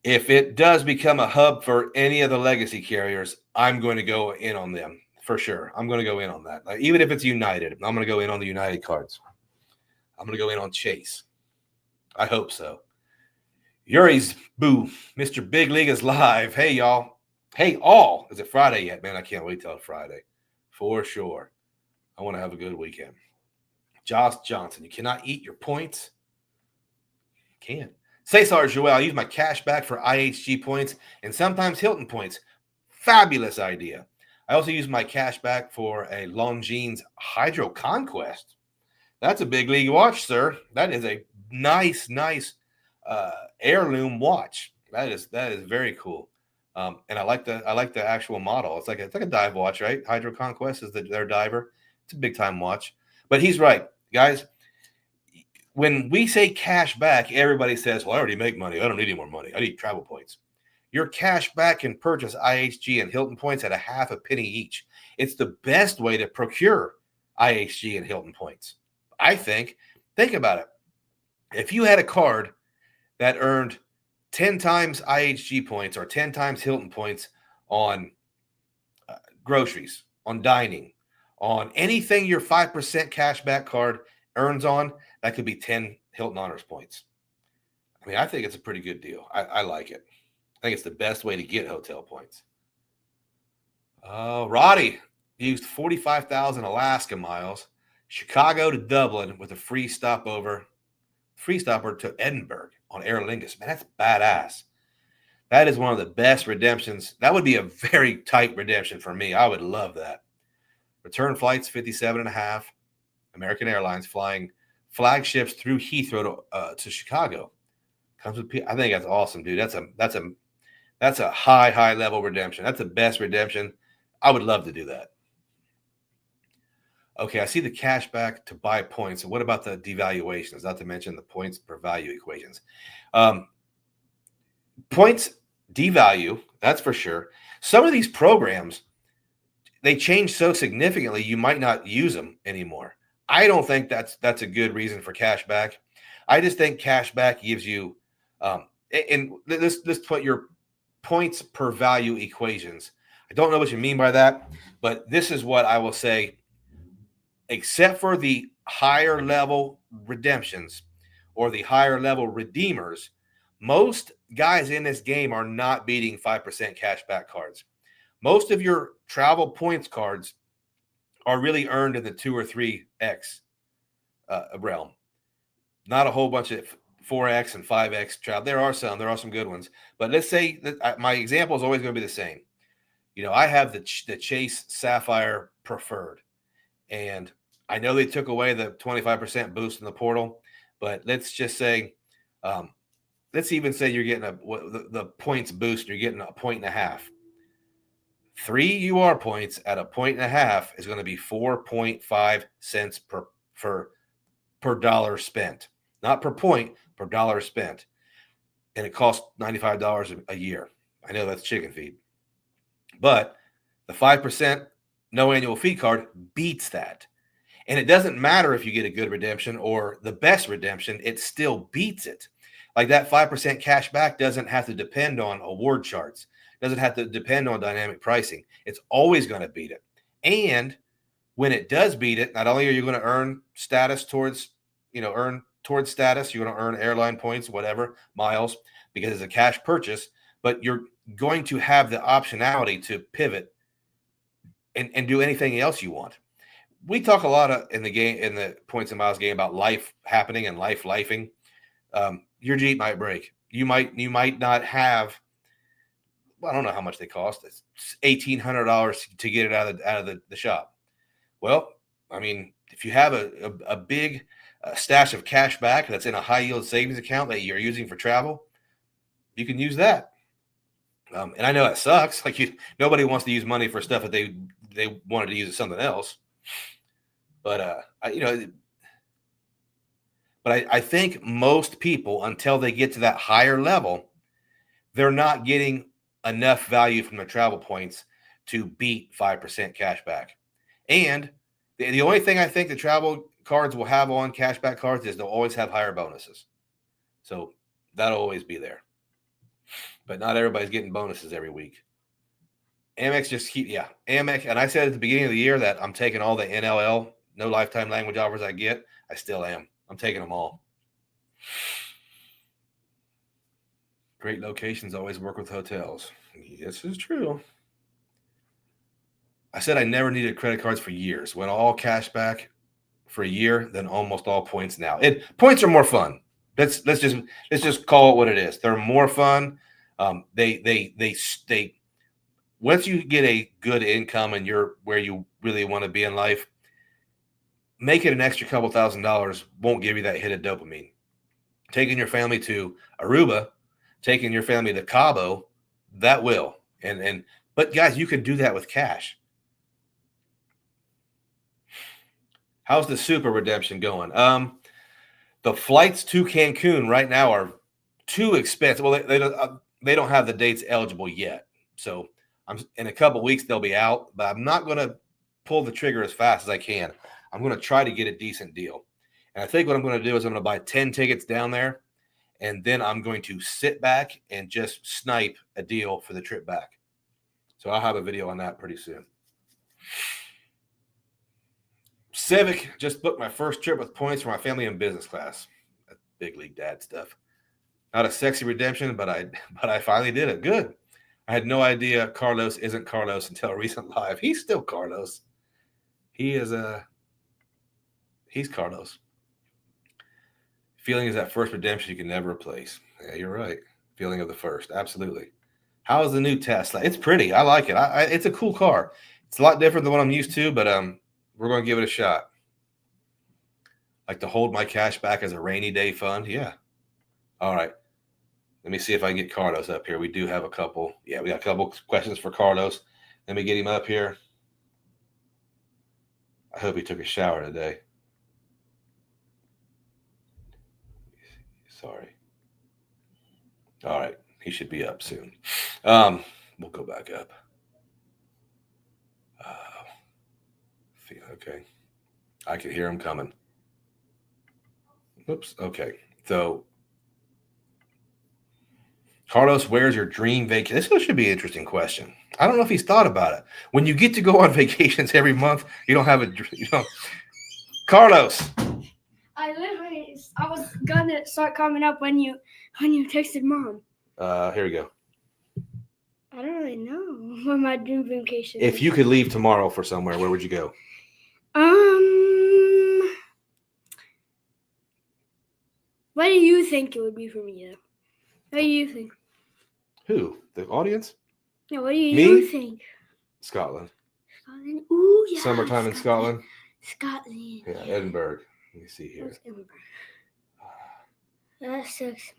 if it does become a hub for any of the legacy carriers, I'm going to go in on them for sure. I'm going to go in on that. Like, even if it's United, I'm going to go in on the United cards. I'm going to go in on Chase. I hope so. Yuri's boo. Mr. Big League is live. Hey, y'all. Hey, all. Is it Friday yet? Man, I can't wait till Friday. For sure. I want to have a good weekend. Josh Johnson. You cannot eat your points. You can. Cesar Joel. I use my cash back for IHG points and sometimes Hilton points. Fabulous idea. I also use my cash back for a Longines Hydro Conquest. That's a big league watch, sir. That is a nice heirloom watch. That is very cool. And I like the actual model. It's like a dive watch, right? Hydro Conquest is their diver. It's a big time watch. But he's right, guys. When we say cash back, everybody says, "Well, I already make money. I don't need any more money. I need travel points." Your cash back can purchase IHG and Hilton points at a half a penny each. It's the best way to procure IHG and Hilton points, I think. Think about it. If you had a card that earned 10 times IHG points or 10 times Hilton points on groceries, on dining, on anything your 5% cashback card earns on, that could be 10 Hilton Honors points. I mean, I think it's a pretty good deal. I like it. I think it's the best way to get hotel points. Roddy used 45,000 Alaska miles, Chicago to Dublin with a free stopper to Edinburgh on Aer Lingus. Man, that's badass. That is one of the best redemptions. That would be a very tight redemption for me. I would love that. Return flights 57.5. American Airlines flying flagships through Heathrow to Chicago. Comes with, I think that's awesome, dude. That's a high level redemption. That's the best redemption. I would love to do that. Okay, I see the cash back to buy points. What about the devaluations? Not to mention the points per value equations. Points devalue, that's for sure. Some of these programs, they change so significantly you might not use them anymore. I don't think that's a good reason for cash back. I just think cash back gives you, and let's put your points per value equations. I don't know what you mean by that, but this is what I will say. Except for the higher level redemptions or the higher level redeemers, most guys in this game are not beating 5% cashback cards. Most of your travel points cards are really earned in the 2 or 3x realm. Not a whole bunch of 4x and 5x travel. There are some good ones. But let's say that my example is always going to be the same. You know, I have the Chase Sapphire Preferred. And I know they took away the 25% boost in the portal, but let's just say, let's even say you're getting the points boost, you're getting 1.5 points. 3 UR points at 1.5 points is going to be 4.5 cents per dollar spent, not per point, per dollar spent. And it costs $95 a year. I know that's chicken feed, but the 5% no annual fee card beats that. And it doesn't matter if you get a good redemption or the best redemption, it still beats it. Like that 5% cash back doesn't have to depend on award charts, doesn't have to depend on dynamic pricing. It's always going to beat it. And when it does beat it, not only are you going to earn status towards status, you're going to earn airline points, whatever, miles, because it's a cash purchase, but you're going to have the optionality to pivot and do anything else you want. We talk a lot in the points and miles game about life happening and lifing. Your Jeep might break. You might not have well, I don't know how much they cost. It's $1,800 to get it out of the shop. Well, I mean, if you have a big stash of cash back that's in a high yield savings account that you're using for travel, you can use that. And I know it sucks. Like nobody wants to use money for stuff that they wanted to use as something else. But I think most people, until they get to that higher level, they're not getting enough value from their travel points to beat 5% cash back. And the only thing I think the travel cards will have on cashback cards is they'll always have higher bonuses. So that'll always be there. But not everybody's getting bonuses every week. Amex Amex. And I said at the beginning of the year that I'm taking all the NLL, no lifetime language offers I get. I still am. I'm taking them all. Great locations always work with hotels. This is true. I said I never needed credit cards for years. Went all cash back for a year, then almost all points now. Points are more fun. Let's just call it what it is. They're more fun. They once you get a good income and you're where you really want to be in life, make it an extra couple $1,000s won't give you that hit of dopamine. Taking your family to Aruba, taking your family to Cabo, that will. But guys, you can do that with cash. How's the super redemption going? The flights to Cancun right now are too expensive. Well, they don't have the dates eligible yet. So in a couple of weeks they'll be out, but I'm not going to pull the trigger as fast as I can. I'm going to try to get a decent deal. And I think what I'm going to do is I'm going to buy 10 tickets down there, and then I'm going to sit back and just snipe a deal for the trip back. So I'll have a video on that pretty soon. Civic, just booked my first trip with points for my family in business class. That's big league dad stuff. Not a sexy redemption, but I finally did it. Good. I had no idea Carlos isn't Carlos until a recent live. He's still Carlos. He's Carlos. Feeling is that first redemption you can never replace. Yeah, you're right. Feeling of the first. Absolutely. How is the new Tesla? It's pretty. I like it. It's a cool car. It's a lot different than what I'm used to, but we're going to give it a shot. Like to hold my cash back as a rainy day fund. Yeah. All right. Let me see if I can get Carlos up here. We do have a couple. Yeah, we got a couple questions for Carlos. Let me get him up here. I hope he took a shower today. Sorry. All right. He should be up soon. We'll go back up. Okay. I can hear him coming. Oops. Okay. So, Carlos, where's your dream vacation? This should be an interesting question. I don't know if he's thought about it. When you get to go on vacations every month, you don't have Carlos. I was gonna start coming up when you texted Mom. Here we go. I don't really know where my dream vacation is. If you could leave tomorrow for somewhere, where would you go? What do you think it would be for me, though? What do you think? Who? The audience? Yeah, what do you think? Scotland. Scotland? Ooh, yeah. Summertime in Scotland? Scotland. Yeah, Edinburgh. Let me see here. Where's Edinburgh? That sucks.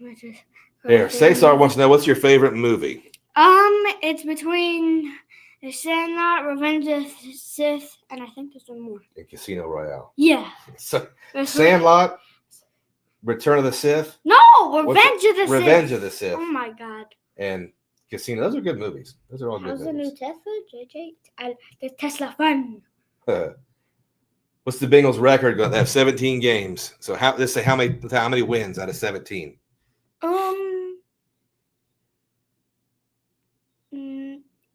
Here, Cesar wants to know, what's your favorite movie? It's between The Sandlot, Revenge of the Sith, and I think there's one more. And Casino Royale. Yeah. So, Sandlot, Return of the Sith. No, Revenge of the Sith. Revenge of the Sith. Oh my God. And Casino. Those are good movies. Those are all good movies. How's the new Tesla, JJ? The Tesla fun. What's the Bengals record? They have 17 games. So let's say how many wins out of 17?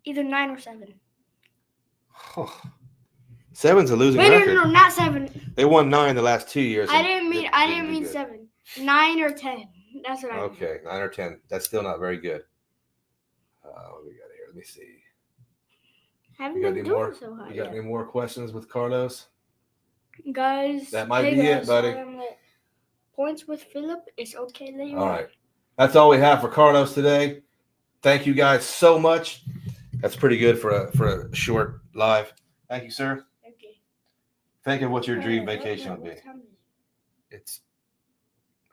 Either 9 or 7. Oh. 7's a losing record. No, not 7. They won 9 the last 2 years. I didn't mean 7. 9 or 10. That's what I mean. Okay, 9 or 10. That's still not very good. What we got here? Let me see. Haven't been doing so hot. You got any more questions with Carlos? Guys, that might be it, buddy. Points with Philip is okay later. All right. That's all we have for Carlos today. Thank you guys so much. That's pretty good for a short live. Thank you, sir. Okay. Think of what your dream vacation would be. What time is it? It's,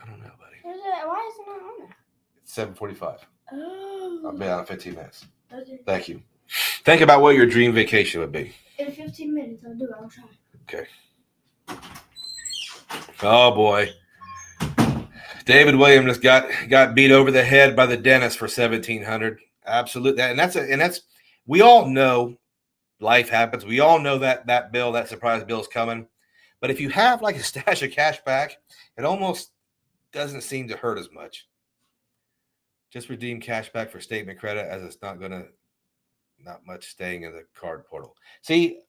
I don't know, buddy. Why is it not on there? It's 7:45. Oh. I'll be out in 15 minutes. Okay. Thank you. Think about what your dream vacation would be. In 15 minutes, I'll do it. I'll try. Okay. Oh boy. David Williams just got beat over the head by the dentist for $1,700. Absolutely. And that's we all know life happens. We all know that bill, that surprise bill is coming. But if you have like a stash of cash back, it almost doesn't seem to hurt as much. Just redeem cash back for statement credit, as it's not much staying in the card portal. See,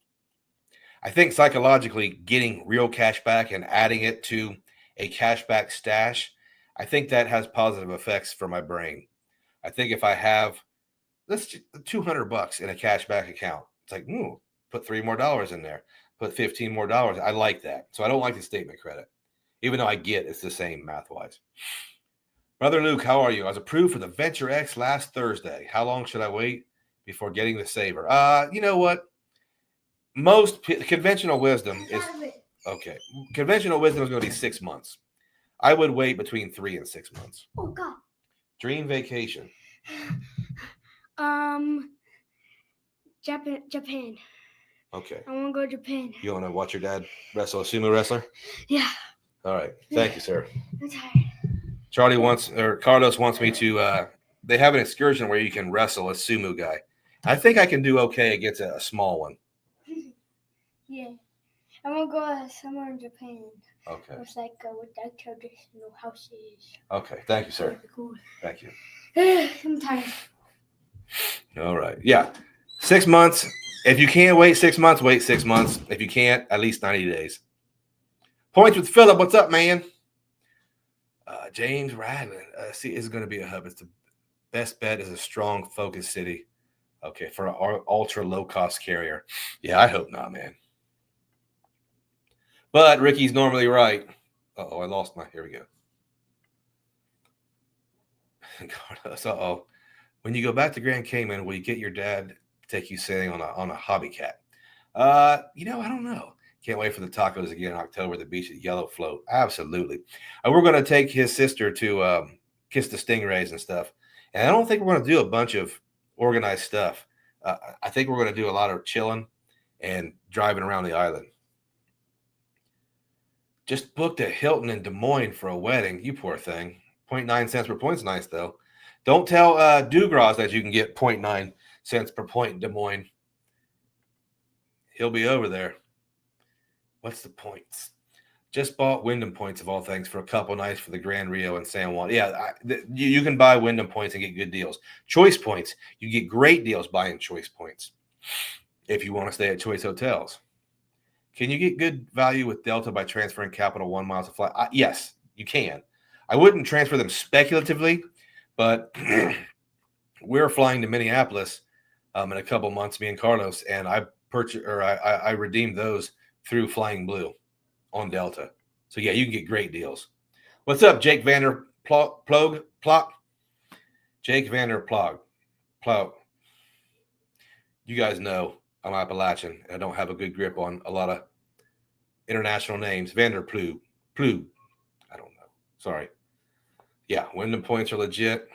I think psychologically getting real cash back and adding it to a cashback stash, I think that has positive effects for my brain. I think if I have $200 in a cashback account, it's like, put $3 more in there, put $15 more. I like that. So I don't like the statement credit, even though I get it's the same math wise. Brother Luke, how are you? I was approved for the Venture X last Thursday. How long should I wait before getting the saver? You know what? Most conventional wisdom is okay. Conventional wisdom is going to be 6 months. I would wait between 3 and 6 months. Oh God. Dream vacation. Japan. Okay. I want to go to Japan. You want to watch your dad wrestle a sumo wrestler? Yeah. All right. Thank you, sir. I'm tired. Carlos wants me to. They have an excursion where you can wrestle a sumo guy. I think I can do okay against a small one. Yeah. I want to go somewhere in Japan. Okay. It's like with that traditional houses. Okay. Thank you, sir. Cool. Thank you. I'm tired. All right. Yeah. 6 months. If you can't wait 6 months, wait 6 months. If you can't, at least 90 days. Points with Philip. What's up, man? James Radlin. See, it's going to be a hub. It's the best bet is a strong focus city. Okay. For an ultra low cost carrier. Yeah, I hope not, man. But Ricky's normally right. Uh-oh, I lost here we go. Uh-oh. When you go back to Grand Cayman, will you get your dad to take you sailing on a hobby cat? I don't know. Can't wait for the tacos again in October at the beach at Yellow Float. Absolutely. We're going to take his sister to kiss the stingrays and stuff. And I don't think we're going to do a bunch of organized stuff. I think we're going to do a lot of chilling and driving around the island. Just booked a Hilton in Des Moines for a wedding. You poor thing. 0.9 cents per point's nice, though. Don't tell Dugras that you can get 0.9 cents per point in Des Moines. He'll be over there. What's the points? Just bought Wyndham points, of all things, for a couple nights for the Grand Rio and San Juan. Yeah, you can buy Wyndham points and get good deals. Choice points, you get great deals buying Choice points if you want to stay at Choice Hotels. Can you get good value with Delta by transferring capital 1 mile to flight? Yes, you can. I wouldn't transfer them speculatively, but we're flying to Minneapolis in a couple months, me and Carlos, and I redeemed those through Flying Blue on Delta. So yeah, you can get great deals. What's up, Jake Vander Plog? Jake Vander Plog. You guys know I'm Appalachian, and I don't have a good grip on a lot of international names. Vanderplug. I don't know. Sorry. Yeah, Wyndham points are legit.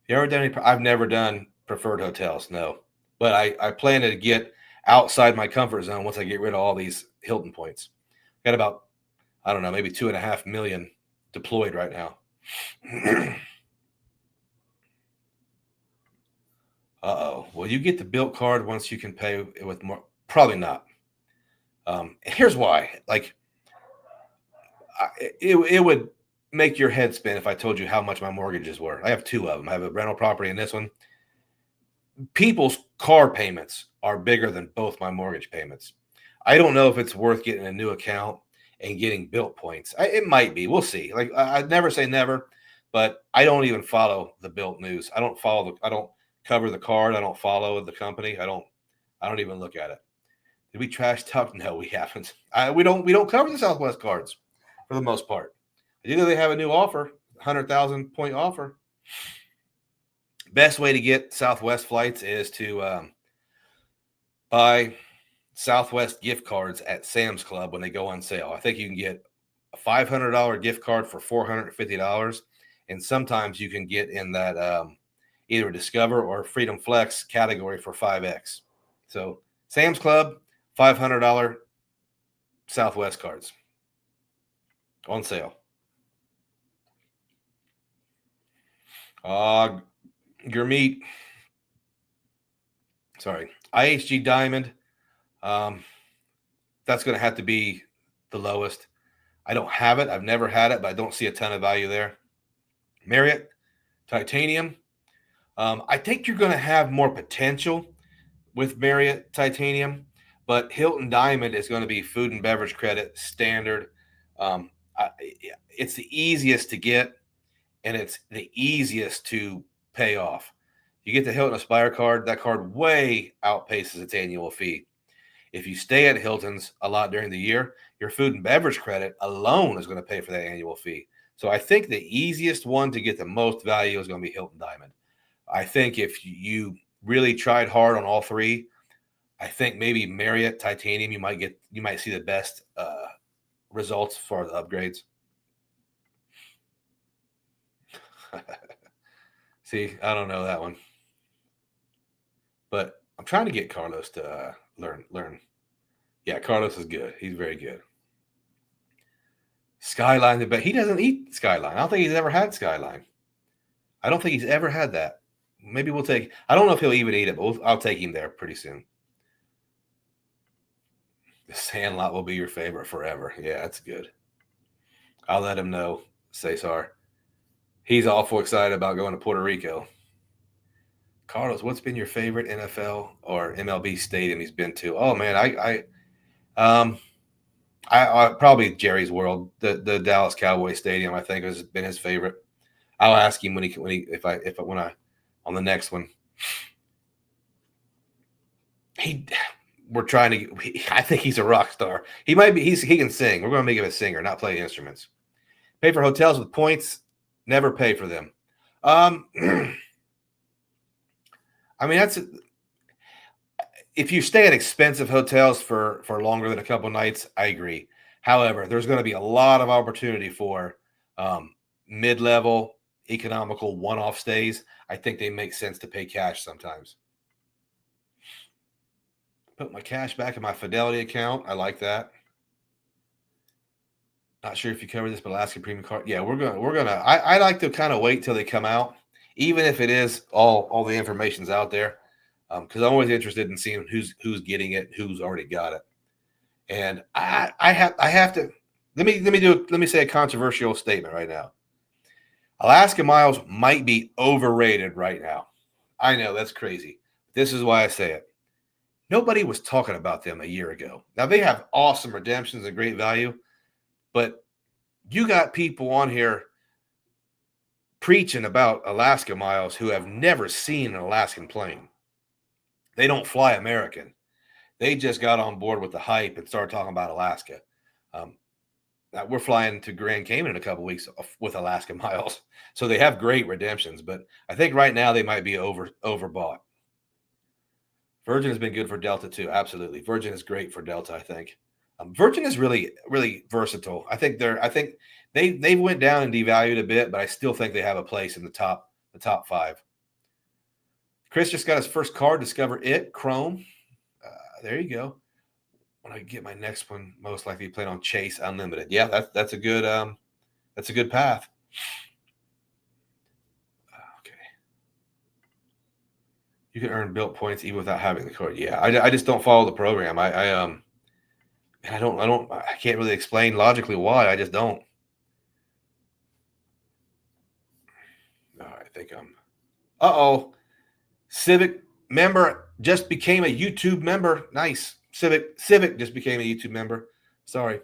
You ever done any? I've never done preferred hotels, no. But I plan to get outside my comfort zone once I get rid of all these Hilton points. Got about, I don't know, maybe 2.5 million deployed right now. Uh-oh. Will you get the built card once you can pay with more? Probably not. Here's why. Like, it would make your head spin if I told you how much my mortgages were. I have 2 of them. I have a rental property and this one. People's car payments are bigger than both my mortgage payments. I don't know if it's worth getting a new account and getting built points. It might be. We'll see. Like, I'd never say never, but I don't even follow the built news. I don't cover the card. I don't follow the company. I don't even look at it. Did we trash talk? No, we haven't. We don't cover the Southwest cards for the most part. You know they have a new offer, 100,000 point offer. Best way to get Southwest flights is to buy Southwest gift cards at Sam's Club when they go on sale. I think you can get a $500 gift card for $450, and sometimes you can get in that either Discover or Freedom Flex category for 5X. So Sam's Club, $500 Southwest cards on sale. Gurmeet, sorry, IHG Diamond. That's going to have to be the lowest. I don't have it. I've never had it, but I don't see a ton of value there. Marriott Titanium. I think you're going to have more potential with Marriott Titanium, but Hilton Diamond is going to be food and beverage credit standard. It's the easiest to get, and it's the easiest to pay off. You get the Hilton Aspire card, that card way outpaces its annual fee. If you stay at Hilton's a lot during the year, your food and beverage credit alone is going to pay for that annual fee. So I think the easiest one to get the most value is going to be Hilton Diamond. I think if you really tried hard on all three, I think maybe Marriott Titanium, you might see the best results for the upgrades. See, I don't know that one, but I'm trying to get Carlos to learn. Yeah, Carlos is good. He's very good. Skyline, but he doesn't eat Skyline. I don't think he's ever had Skyline. I don't think he's ever had that. Maybe we'll take. I don't know if he'll even eat it, but I'll take him there pretty soon. The Sandlot will be your favorite forever. Yeah, that's good. I'll let him know, Cesar. He's awful excited about going to Puerto Rico. Carlos, what's been your favorite NFL or MLB stadium he's been to? Oh man, I probably Jerry's World, the Dallas Cowboys Stadium. I think has been his favorite. I'll ask him when I on the next one. We're trying to. I think he's a rock star. He might be. He can sing. We're going to make him a singer, not play instruments. Pay for hotels with points. Never pay for them. I mean, if you stay at expensive hotels for longer than a couple nights, I agree. However, there's going to be a lot of opportunity for mid-level, economical one-off stays. I think they make sense to pay cash sometimes. Put my cash back in my Fidelity account. I like that. Not sure if you covered this, but Alaska Premium Card. Yeah, we're gonna. I like to kind of wait till they come out, even if it is all the information's out there, because I'm always interested in seeing who's getting it, who's already got it. And I have to let me say a controversial statement right now. Alaska Miles might be overrated right now. I know that's crazy. This is why I say it. Nobody was talking about them a year ago. Now they have awesome redemptions and great value, but you got people on here preaching about Alaska Miles who have never seen an Alaskan plane. They don't fly American. They just got on board with the hype and started talking about Alaska. Now we're flying to Grand Cayman in a couple of weeks with Alaska Miles, so they have great redemptions. But I think right now they might be overbought. Virgin has been good for Delta too. Absolutely, Virgin is great for Delta. I think Virgin is really, really versatile. I think they went down and devalued a bit, but I still think they have a place in the top 5. Chris just got his first card. Discover It Chrome. There you go. When I get my next one, most likely plan on Chase Unlimited. Yeah, that's a good path. Okay. You can earn built points even without having the card. Yeah, I just don't follow the program. I can't really explain logically why. I just don't. I think I'm. Civic member just became a YouTube member. Nice. Civic just became a YouTube member. Sorry.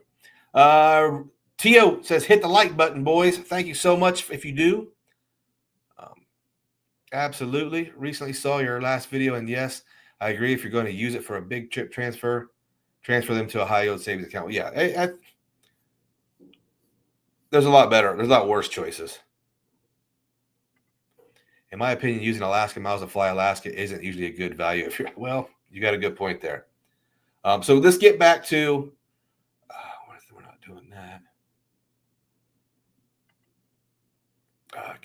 Tio says, hit the like button, boys. Thank you so much if you do. Absolutely. Recently saw your last video, and yes, I agree. If you're going to use it for a big trip transfer them to a high yield savings account. Yeah. There's a lot better. There's a lot worse choices. in my opinion, using Alaska miles to fly Alaska isn't usually a good value. If you're, well, you got a good point there. So let's get back to, we're not doing that.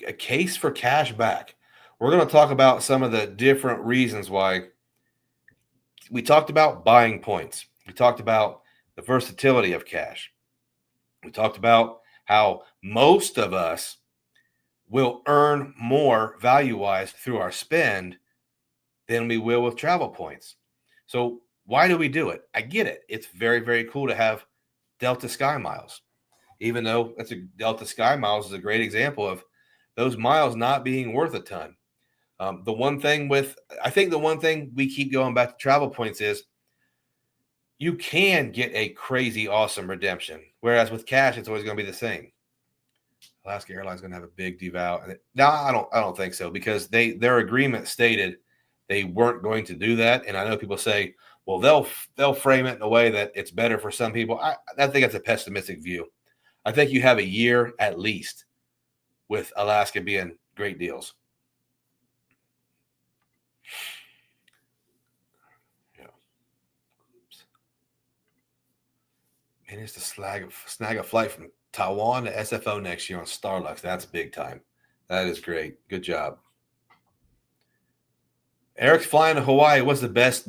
A case for cash back. We're going to talk about some of the different reasons why. We talked about buying points. We talked about the versatility of cash. We talked about how most of us will earn more value-wise through our spend than we will with travel points. So why do we do it? I get it. It's very, very cool to have Delta Sky miles, even though Delta Sky miles is a great example of those miles not being worth a ton. I think the one thing we keep going back to travel points is you can get a crazy awesome redemption, whereas with cash, it's always going to be the same. Alaska Airlines is going to have a big deval. No, I don't think so, because their agreement stated they weren't going to do that. And I know people say, well, they'll frame it in a way that it's better for some people. I think that's a pessimistic view. I think you have a year at least with Alaska being great deals. Yeah. Oops. Man, it's to snag a flight from Taiwan to SFO next year on Starlux. That's big time. That is great. Good job. Eric's flying to Hawaii. What's the best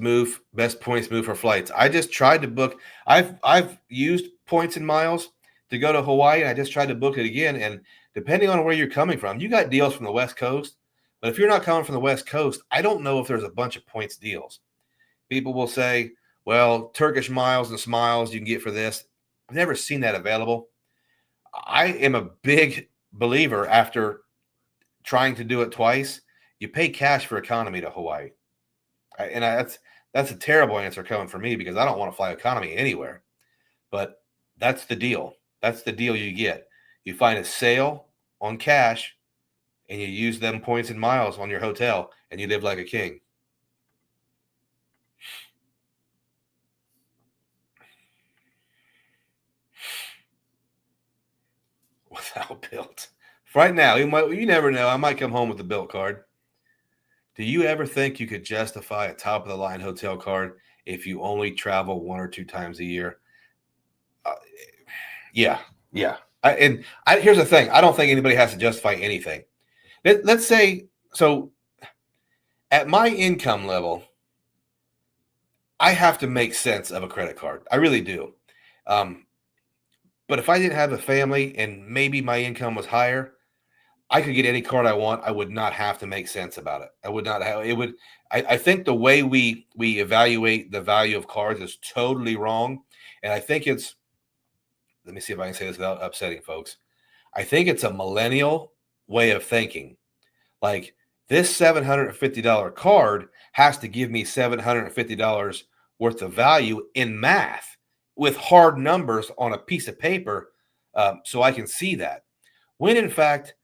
points move for flights? I just tried to book. I've used points and miles to go to Hawaii, and I just tried to book it again. And depending on where you're coming from, you got deals from the West Coast. But if you're not coming from the West Coast, I don't know if there's a bunch of points deals. People will say, well, Turkish miles and smiles you can get for this. I've never seen that available. I am a big believer, after trying to do it twice, you pay cash for economy to Hawaii. That's a terrible answer coming from me, because I don't want to fly economy anywhere. But that's the deal. That's the deal you get. You find a sale on cash, and you use them points and miles on your hotel, and you live like a king. Without built. Right now, you never know. I might come home with the built card. Do you ever think you could justify a top-of-the-line hotel card if you only travel 1 or 2 times a year? Yeah. Here's the thing. I don't think anybody has to justify anything. Let's say, so at my income level, I have to make sense of a credit card. I really do. But if I didn't have a family and maybe my income was higher, I could get any card I want. I would not have to make sense about it. I would not have it would. I think the way we evaluate the value of cards is totally wrong. And I think it's, let me see if I can say this without upsetting folks. I think it's a millennial way of thinking. Like, this $750 card has to give me $750 worth of value in math with hard numbers on a piece of paper, so I can see that. When in fact,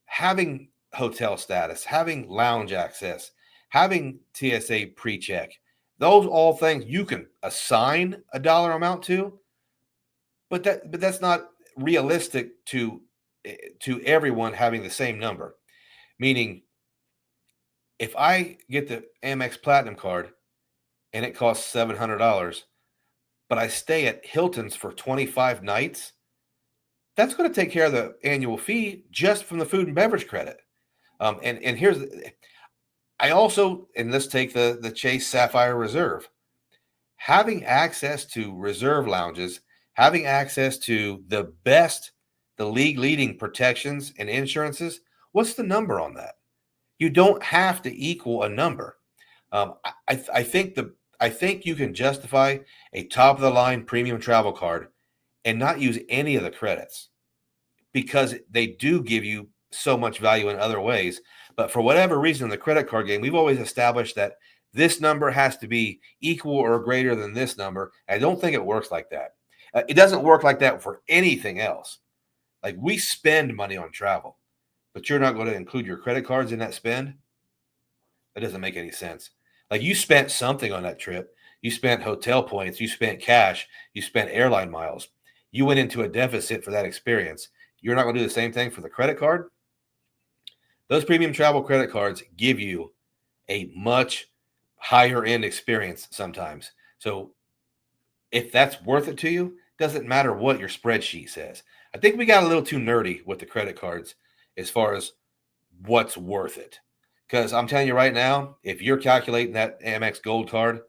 having hotel status, having lounge access, having TSA pre-check, those all things you can assign a dollar amount to, but that's not realistic to everyone having the same number. Meaning, if I get the Amex Platinum card and it costs $700, but I stay at Hilton's for 25 nights, that's going to take care of the annual fee just from the food and beverage credit. And let's take the Chase Sapphire Reserve. Having access to reserve lounges, having access to the league leading protections and insurances, what's the number on that? You don't have to equal a number. I think you can justify a top of the line premium travel card and not use any of the credits, because they do give you so much value in other ways. But for whatever reason, in the credit card game, we've always established that this number has to be equal or greater than this number. I don't think it works like that. It doesn't work like that for anything else. Like, we spend money on travel, but you're not going to include your credit cards in that spend? That doesn't make any sense. Like, you spent something on that trip. You spent hotel points. You spent cash. You spent airline miles. You went into a deficit for that experience. You're not going to do the same thing for the credit card? those premium travel credit cards give you a much higher end experience sometimes. So if that's worth it to you, doesn't matter what your spreadsheet says. I think we got a little too nerdy with the credit cards as far as what's worth it. Because I'm telling you right now, if you're calculating that Amex Gold card,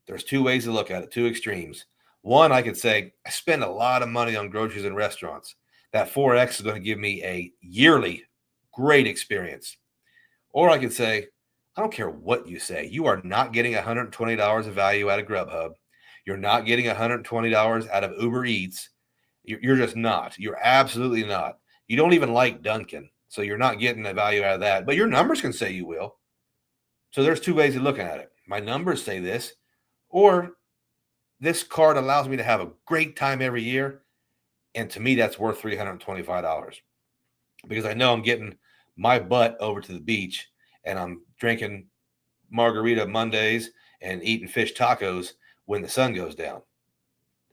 there's two ways to look at it, two extremes. One, I could say, I spend a lot of money on groceries and restaurants. That 4X is going to give me a yearly great experience. Or I could say, I don't care what you say. You are not getting $120 of value out of Grubhub. You're not getting $120 out of Uber Eats. You're just not. You're absolutely not. You don't even like Dunkin', so you're not getting the value out of that. But your numbers can say you will. So there's two ways of looking at it. My numbers say this, or this card allows me to have a great time every year, and to me, that's worth $325 because I know I'm getting my butt over to the beach and I'm drinking margarita Mondays and eating fish tacos when the sun goes down.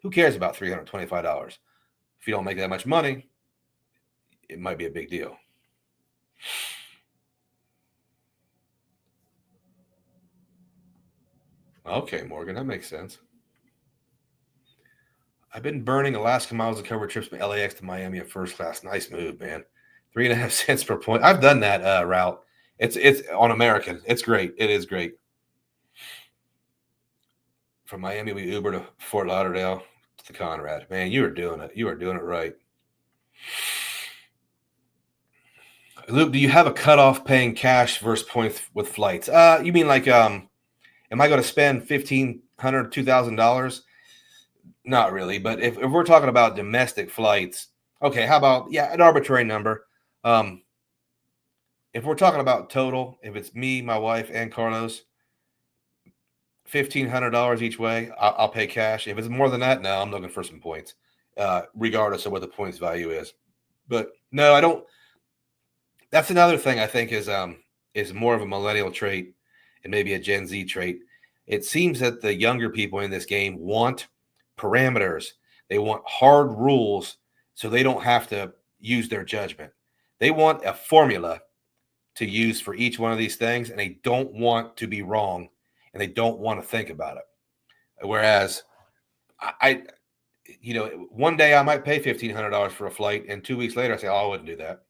Who cares about $325? If you don't make that much money, it might be a big deal. Okay, Morgan, that makes sense. I've been burning Alaska miles to cover trips from LAX to Miami in first class. Nice move, man. 3.5 cents per point. I've done that route. It's on American. It's great. It is great. From Miami, we Uber to Fort Lauderdale to the Conrad. Man, you are doing it. You are doing it right. Luke, do you have a cutoff paying cash versus points with flights? You mean like, am I going to spend $1,500, $2,000? Not really. But if we're talking about domestic flights, okay, how about, an arbitrary number. If we're talking about total, if it's me, my wife, and Carlos, $1,500 each way, I'll pay cash. If it's more than that, no, I'm looking for some points, regardless of what the points value is. But no, I don't. That's another thing I think is more of a millennial trait and maybe a Gen Z trait. It seems that the younger people in this game want parameters. They want hard rules so they don't have to use their judgment. They want a formula to use for each one of these things, and they don't want to be wrong, and they don't want to think about it. Whereas I one day I might pay $1,500 for a flight, and 2 weeks later I say, oh, I wouldn't do that.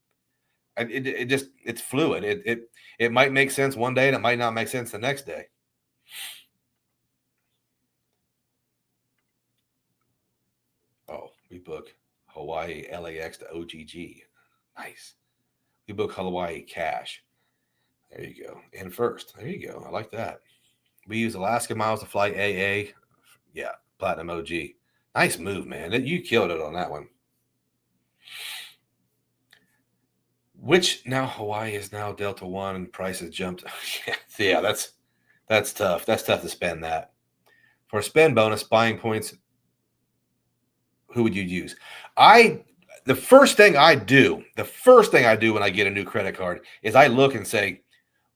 It's fluid. It might make sense one day, and it might not make sense the next day. Oh, we book Hawaii LAX to OGG. Nice. We book Hawaii cash. There you go. And first. There you go. I like that. We use Alaska miles to fly AA. Yeah, Platinum OG. Nice move, man. You killed it on that one. Which now Hawaii is now Delta One and prices jumped. Yeah, that's tough. That's tough to spend that. For a spend bonus, buying points, who would you use? The first thing I do when I get a new credit card is I look and say,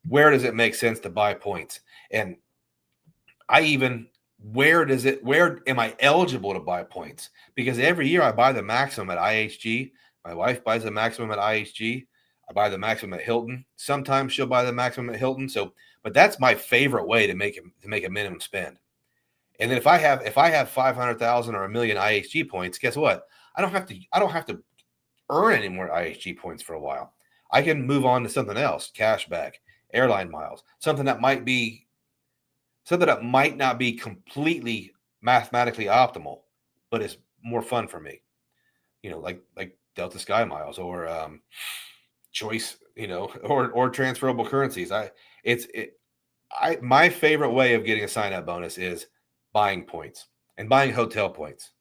where does it make sense to buy points? And where am I eligible to buy points? Because every year I buy the maximum at IHG. My wife buys the maximum at IHG. I buy the maximum at Hilton. Sometimes she'll buy the maximum at Hilton. But that's my favorite way to make a minimum spend. And then if I have 500,000 or $1 million IHG points, guess what? I don't have to earn any more IHG points for a while. I can move on to something else, cashback, airline miles, something that might not be completely mathematically optimal, but it's more fun for me. Like Delta Sky miles or choice, or transferable currencies. My favorite way of getting a sign-up bonus is buying points and buying hotel points.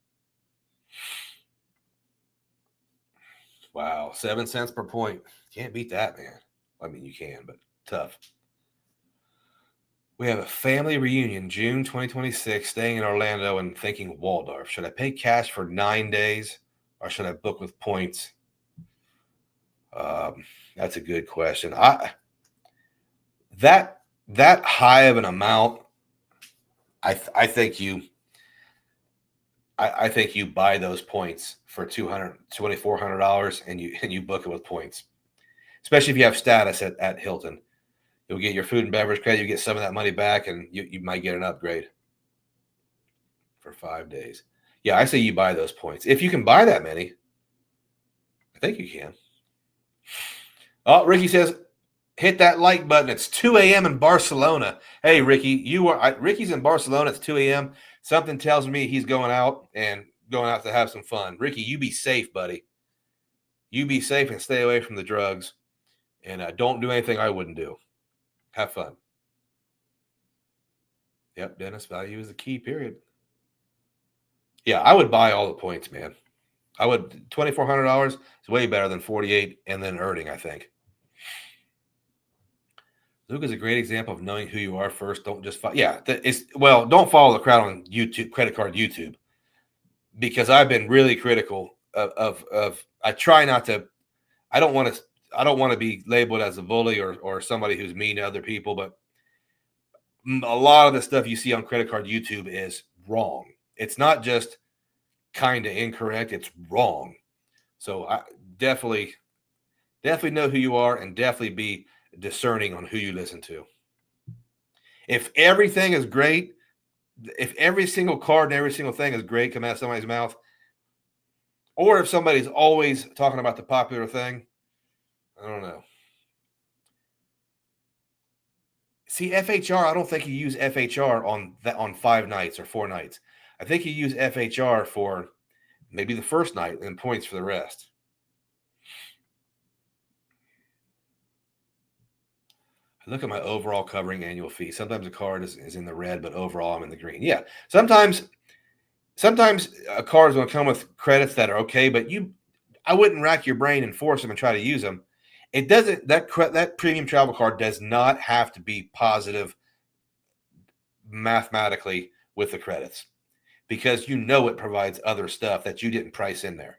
Wow, 7 cents per point. Can't beat that, man. I mean, you can, but tough. We have a family reunion, June 2026, staying in Orlando and thinking Waldorf. Should I pay cash for 9 days or should I book with points? That's a good question. That high of an amount, I think you buy those points for $2,400 and you book it with points. especially if you have status at Hilton. You'll get your food and beverage credit. You get some of that money back, and you might get an upgrade for 5 days. Yeah, I say you buy those points. If you can buy that many, I think you can. Oh, Ricky says, hit that like button. It's 2 a.m. in Barcelona. Hey, Ricky, Ricky's in Barcelona. It's 2 a.m. Something tells me he's going out to have some fun. Ricky, you be safe, buddy. You be safe and stay away from the drugs. And don't do anything I wouldn't do. Have fun. Yep, Dennis, value is the key, period. Yeah, I would buy all the points, man. I would. $2,400 is way better than 48 and then earning, I think. Luke is a great example of knowing who you are first. Don't just follow. Yeah, don't follow the crowd on YouTube, credit card YouTube, because I've been really critical of I try not to. I don't want to be labeled as a bully or somebody who's mean to other people, but a lot of the stuff you see on credit card YouTube is wrong. It's not just kind of incorrect, it's wrong. So I definitely know who you are, and definitely be discerning on who you listen to. If everything is great, if every single card and every single thing is great coming out of somebody's mouth, or if somebody's always talking about the popular thing, I don't know. See, FHR, I don't think you use FHR on 5 nights or 4 nights. I think you use FHR for maybe the first night and points for the rest. I look at my overall covering annual fee. Sometimes a card is in the red, but overall I'm in the green. Yeah, sometimes a card is going to come with credits that are okay, but I wouldn't rack your brain and force them and try to use them. It doesn't. That premium travel card does not have to be positive mathematically with the credits, because it provides other stuff that you didn't price in there,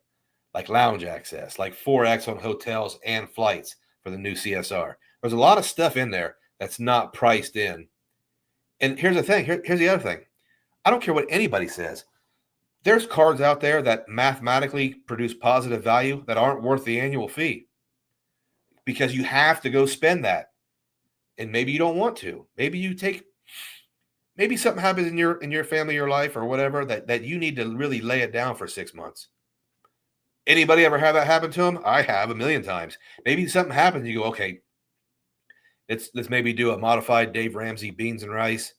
like lounge access, like 4X on hotels and flights for the new CSR. There's a lot of stuff in there that's not priced in. And here's the thing. Here's the other thing. I don't care what anybody says. There's cards out there that mathematically produce positive value that aren't worth the annual fee, because you have to go spend that. And maybe you don't want to. Maybe something happens in your family, your life, or whatever, that you need to really lay it down for 6 months. Anybody ever have that happen to them? I have a million times. Maybe something happens, you go, okay, let's maybe do a modified Dave Ramsey beans and rice.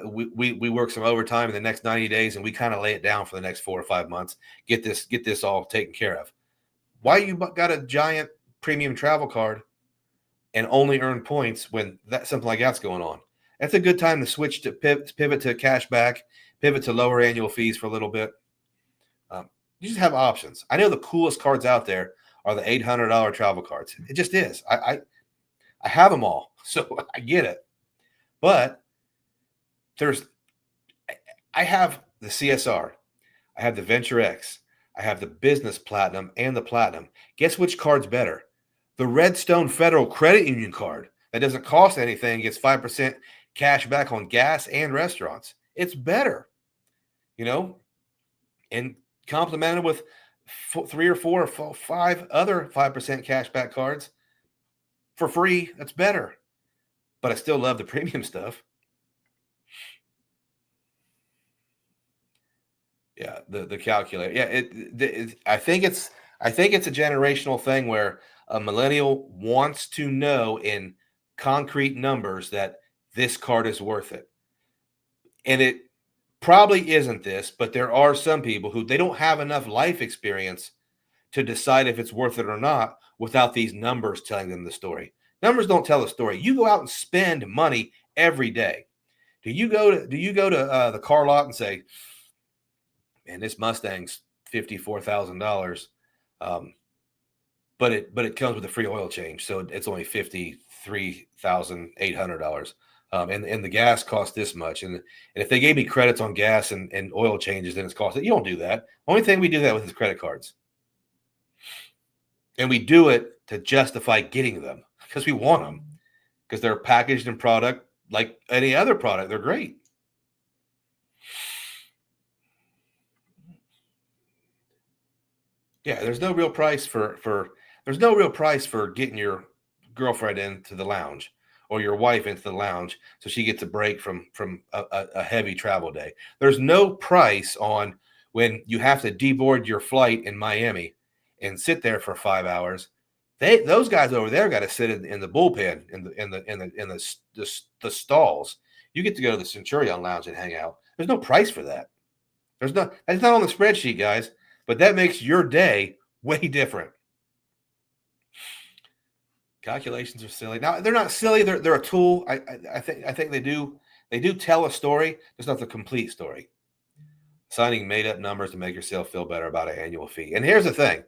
We work some overtime in the next 90 days, and we kind of lay it down for the next 4 or 5 months. Get this all taken care of. Why you got a giant premium travel card and only earn points when something like that's going on? That's a good time to switch to pivot to cash back, pivot to lower annual fees for a little bit. You just have options. I know the coolest cards out there are the $800 travel cards. It just is. I have them all, so I get it. But I have the CSR, I have the Venture X, I have the Business Platinum and the Platinum. Guess which card's better? The Redstone Federal Credit Union card that doesn't cost anything, gets 5% cash back on gas and restaurants. It's better, and complemented with 3 or 4 or 5 other 5% cash back cards for free. That's better. But I still love the premium stuff. Yeah, the calculator. Yeah, I think it's a generational thing where a millennial wants to know in concrete numbers that this card is worth it. And it probably isn't this, but there are some people who they don't have enough life experience to decide if it's worth it or not without these numbers telling them the story. Numbers don't tell the story. You go out and spend money every day. Do you go to the car lot and say, man, this Mustang's $54,000, but it comes with a free oil change, so it's only $53,800, and the gas costs this much, and if they gave me credits on gas and oil changes, then it's costing. You don't do that. Only thing we do that with is credit cards, and we do it to justify getting them because we want them, because they're packaged in product like any other product. They're great. Yeah, there's no real price for getting your girlfriend into the lounge or your wife into the lounge so she gets a break from a heavy travel day. There's no price on when you have to deboard your flight in Miami and sit there for 5 hours. Those guys over there got to sit in the bullpen in the stalls. You get to go to the Centurion Lounge and hang out. There's no price for that. That's not on the spreadsheet, guys. But that makes your day way different. Calculations are silly. Now they're not silly. They're a tool. I think they do tell a story. It's not the complete story. Signing made up numbers to make yourself feel better about an annual fee. And here's the thing.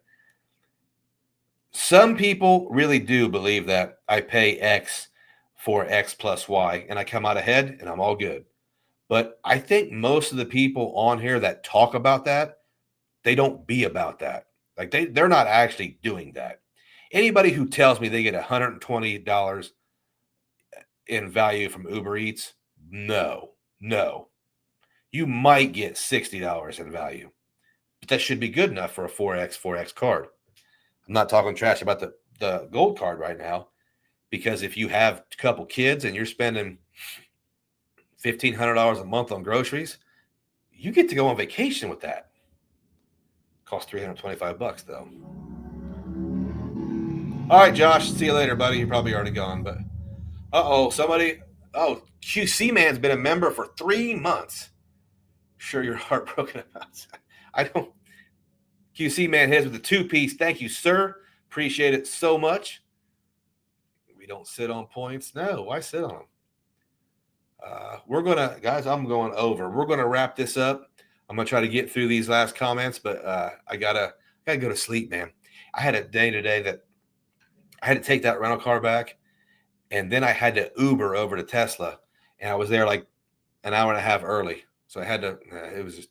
Some people really do believe that I pay X for X plus Y and I come out ahead and I'm all good. But I think most of the people on here that talk about that, they don't be about that. Like they're not actually doing that. Anybody who tells me they get $120 in value from Uber Eats, no. You might get $60 in value. But that should be good enough for a 4X card. I'm not talking trash about the gold card right now, because if you have a couple kids and you're spending $1,500 a month on groceries, you get to go on vacation with that. Costs $325 though. All right, Josh. See you later, buddy. You're probably already gone, but QC Man's been a member for 3 months. Sure, you're heartbroken about that. I don't. QC Man hits with a 2-piece. Thank you, sir. Appreciate it so much. We don't sit on points. No, why sit on them? Guys, I'm going over. We're gonna wrap this up. I'm gonna try to get through these last comments, but I gotta go to sleep, man. I had a day today that I had to take that rental car back, and then I had to Uber over to Tesla, and I was there like an hour and a half early. So I had to.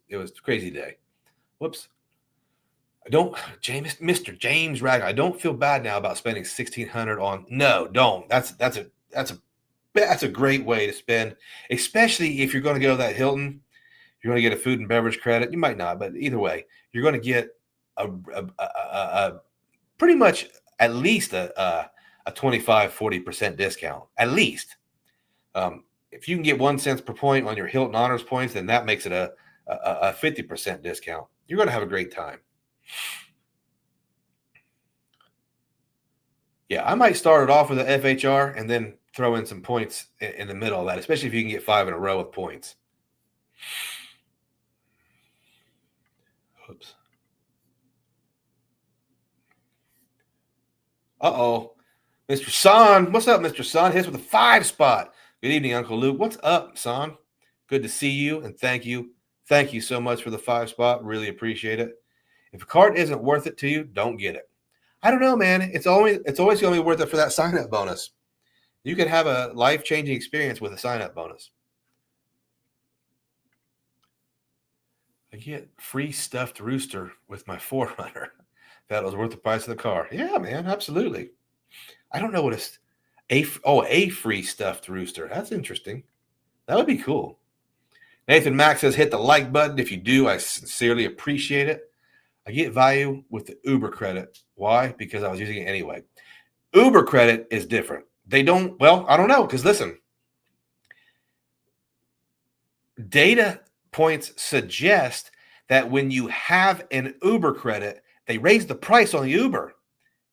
It was a crazy day. Whoops. Mr. James Ragg. I don't feel bad now about spending $1,600 on. No, don't. That's a great way to spend, especially if you're going to go to that Hilton. You're going to get a food and beverage credit. You might not, but either way, you're going to get a pretty much at least a 25-40% discount at least. If you can get 1 cent per point on your Hilton Honors points, then that makes it a 50% discount. You're going to have a great time. Yeah, I might start it off with an FHR and then throw in some points in the middle of that, especially if you can get 5 in a row with points. Oops. Mr. Son. What's up, Mr. Son? Hits with a 5 spot. Good evening, Uncle Luke. What's up, Son? Good to see you, and thank you. Thank you so much for the 5 spot. Really appreciate it. If a card isn't worth it to you, don't get it. I don't know, man. It's always going to be worth it for that sign-up bonus. You can have a life-changing experience with a sign-up bonus. I get free stuffed rooster with my 4Runner. That was worth the price of the car. Yeah, man, absolutely. I don't know what a free stuffed rooster. That's interesting. That would be cool. Nathan Mack says, hit the like button. If you do, I sincerely appreciate it. I get value with the Uber credit. Why? Because I was using it anyway. Uber credit is different. I don't know, because listen, data points suggest that when you have an Uber credit, they raise the price on the Uber.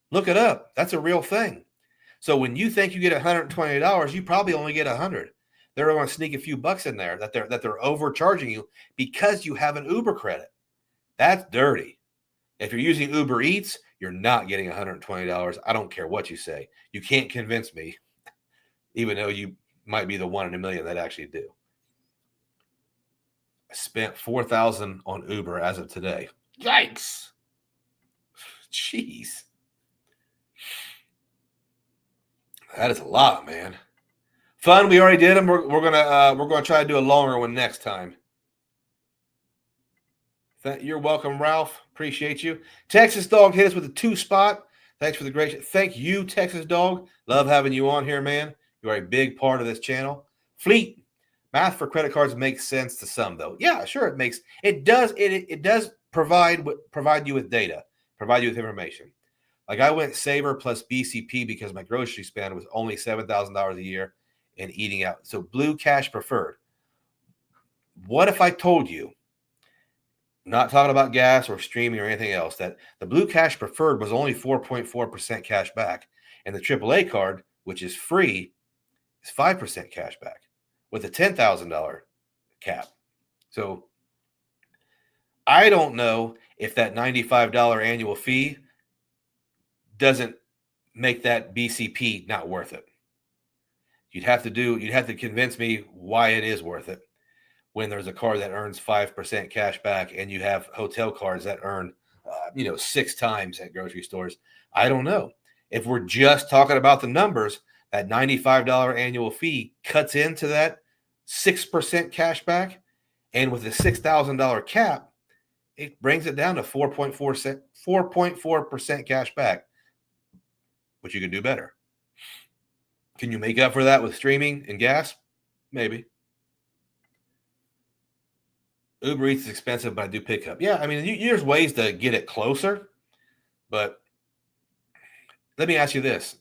Look it up. That's a real thing. So when you think you get $120, you probably only get $100. They're going to sneak a few bucks in there that they're overcharging you because you have an Uber credit. That's dirty. If you're using Uber Eats, you're not getting $120. I don't care what you say. You can't convince me, even though you might be the 1 in a million that actually do. I spent $4,000 on Uber as of today. Yikes. Jeez. That is a lot, man. Fun. We already did them. We're gonna try to do a longer one next time. You're welcome, Ralph. Appreciate you. Texas Dog hit us with a 2 spot. Thanks for the great. Thank you, Texas Dog. Love having you on here, man. You are a big part of this channel. Fleet. Math for credit cards makes sense to some, though. Yeah, sure, it makes. It does. It does provide you with data, provide you with information. Like I went Saver plus BCP because my grocery spend was only $7,000 a year in eating out. So Blue Cash Preferred. What if I told you, not talking about gas or streaming or anything else, that the Blue Cash Preferred was only 4.4% cash back, and the AAA card, which is free, is 5% cash back with a $10,000 cap. So I don't know if that $95 annual fee doesn't make that BCP not worth it. You'd have to convince me why it is worth it when there's a card that earns 5% cash back and you have hotel cards that earn 6 times at grocery stores. I don't know. If we're just talking about the numbers, that $95 annual fee cuts into that 6% cash back, and with a $6,000 cap, it brings it down to 4.4% cash back, but you can do better. Can you make up for that with streaming and gas? Maybe. Uber Eats is expensive, but I do pick up. Yeah, I mean, there's ways to get it closer, but let me ask you this.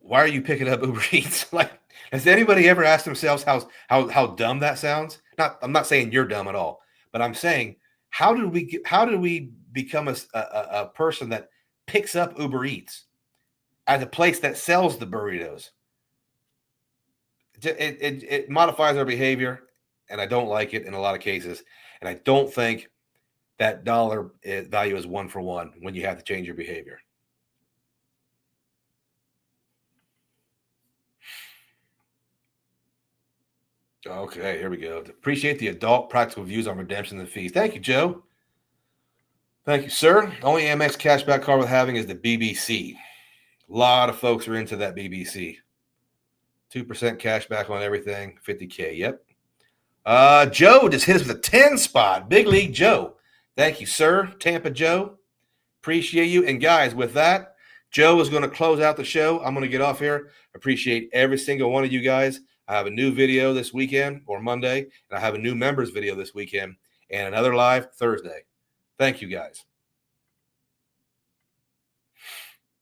Why are you picking up Uber Eats? Like, has anybody ever asked themselves how dumb that sounds? I'm not saying you're dumb at all, but I'm saying how did we become a person that picks up Uber Eats as a place that sells the burritos? It modifies our behavior, and I don't like it in a lot of cases. And I don't think that dollar value is 1 for 1 when you have to change your behavior. Okay, here we go. Appreciate the adult practical views on redemption and fees. Thank you, Joe. Thank you, sir. Only Amex cashback card we're having is the BBC. A lot of folks are into that BBC. 2% cash back on everything, $50K. Yep. Joe just hit us with a 10 spot. Big League Joe. Thank you, sir. Tampa Joe. Appreciate you. And guys, with that, Joe is going to close out the show. I'm going to get off here. Appreciate every single one of you guys. I have a new video this weekend or Monday, and I have a new members video this weekend and another live Thursday. Thank you, guys.